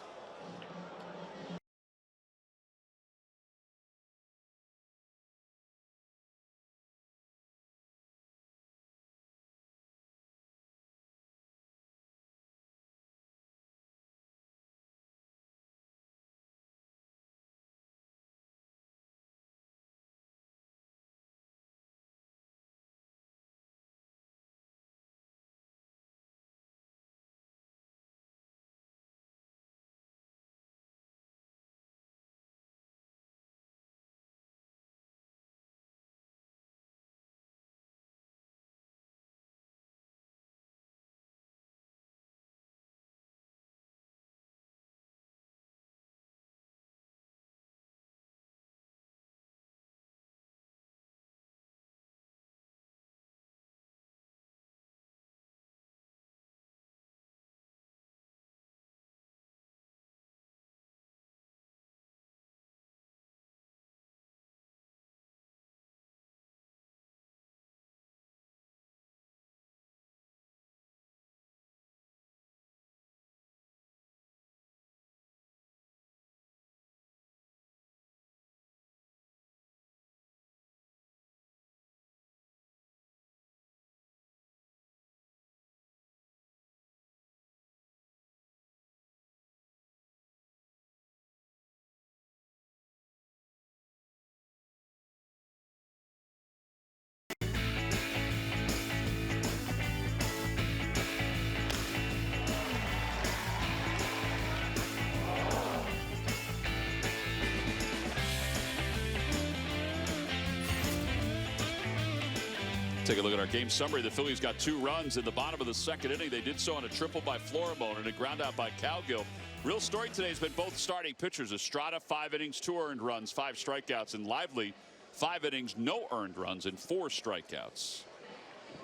Take a look at our game summary. The Phillies got 2 runs in the bottom of the 2nd inning. They did so on a triple by Florimon and a ground out by Cowgill. Real story today has been both starting pitchers. Estrada, 5 innings, 2 earned runs, 5 strikeouts, and Lively, 5 innings, no earned runs, and 4 strikeouts.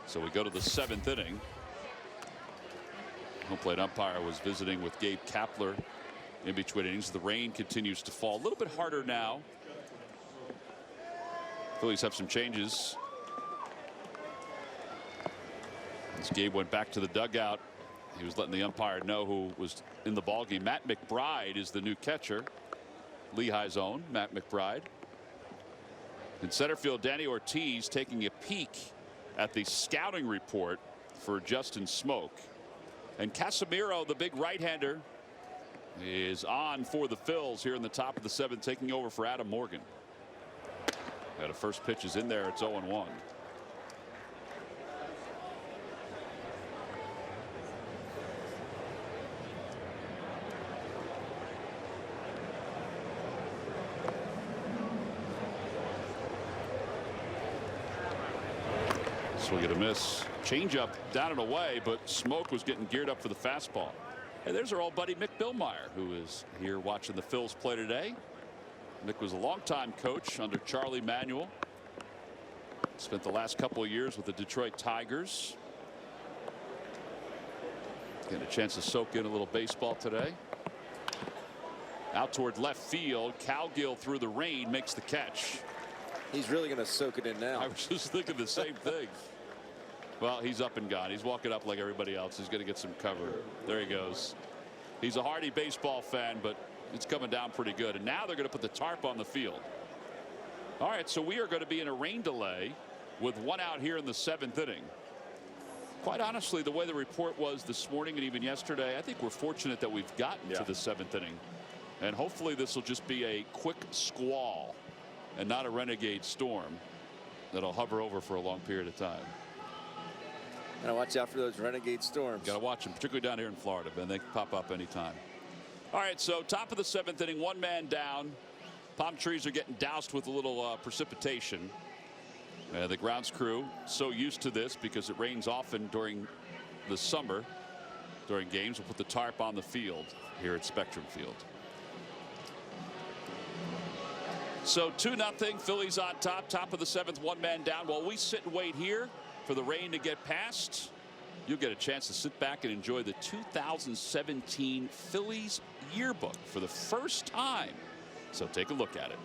So we go to the 7th inning. Home plate umpire was visiting with Gabe Kapler in between innings. The rain continues to fall a little bit harder now. Phillies have some changes. As Gabe went back to the dugout, he was letting the umpire know who was in the ballgame. Matt McBride is the new catcher. Lehigh's own Matt McBride. In center field, Danny Ortiz taking a peek at the scouting report for Justin Smoke. And Casemiro, the big right-hander, is on for the Phils here in the top of the 7th, taking over for Adam Morgan. The first pitch is in there. It's 0-1. Swing and a miss. Changeup down and away, but Smoke was getting geared up for the fastball. And there's our old buddy Mick Billmeyer, who is here watching the Phils play today. Mick was a longtime coach under Charlie Manuel. Spent the last couple of years with the Detroit Tigers. Getting a chance to soak in a little baseball today. Out toward left field. Cowgill through the rain makes the catch. He's really going to soak it in now. I was just thinking the same thing. Well, he's up and gone. He's walking up like everybody else. He's going to get some cover. There he goes. He's a hardy baseball fan, but it's coming down pretty good. And now they're going to put the tarp on the field. All right, so we are going to be in a rain delay with 1 out here in the 7th inning. Quite honestly, the way the report was this morning and even yesterday, I think we're fortunate that we've gotten to the 7th inning. And hopefully this will just be a quick squall and not a renegade storm that'll hover over for a long period of time. Gotta watch out for those renegade storms. Gotta watch them, particularly down here in Florida, man. They can pop up anytime. All right, so top of the 7th inning, 1 man down. Palm trees are getting doused with a little precipitation. The grounds crew so used to this because it rains often during the summer. During games, we'll put the tarp on the field here at Spectrum Field. So 2-0, Phillies on top of the 7th, 1 man down. While we sit and wait here for the rain to get past, you'll get a chance to sit back and enjoy the 2017 Phillies yearbook for the first time. So take a look at it.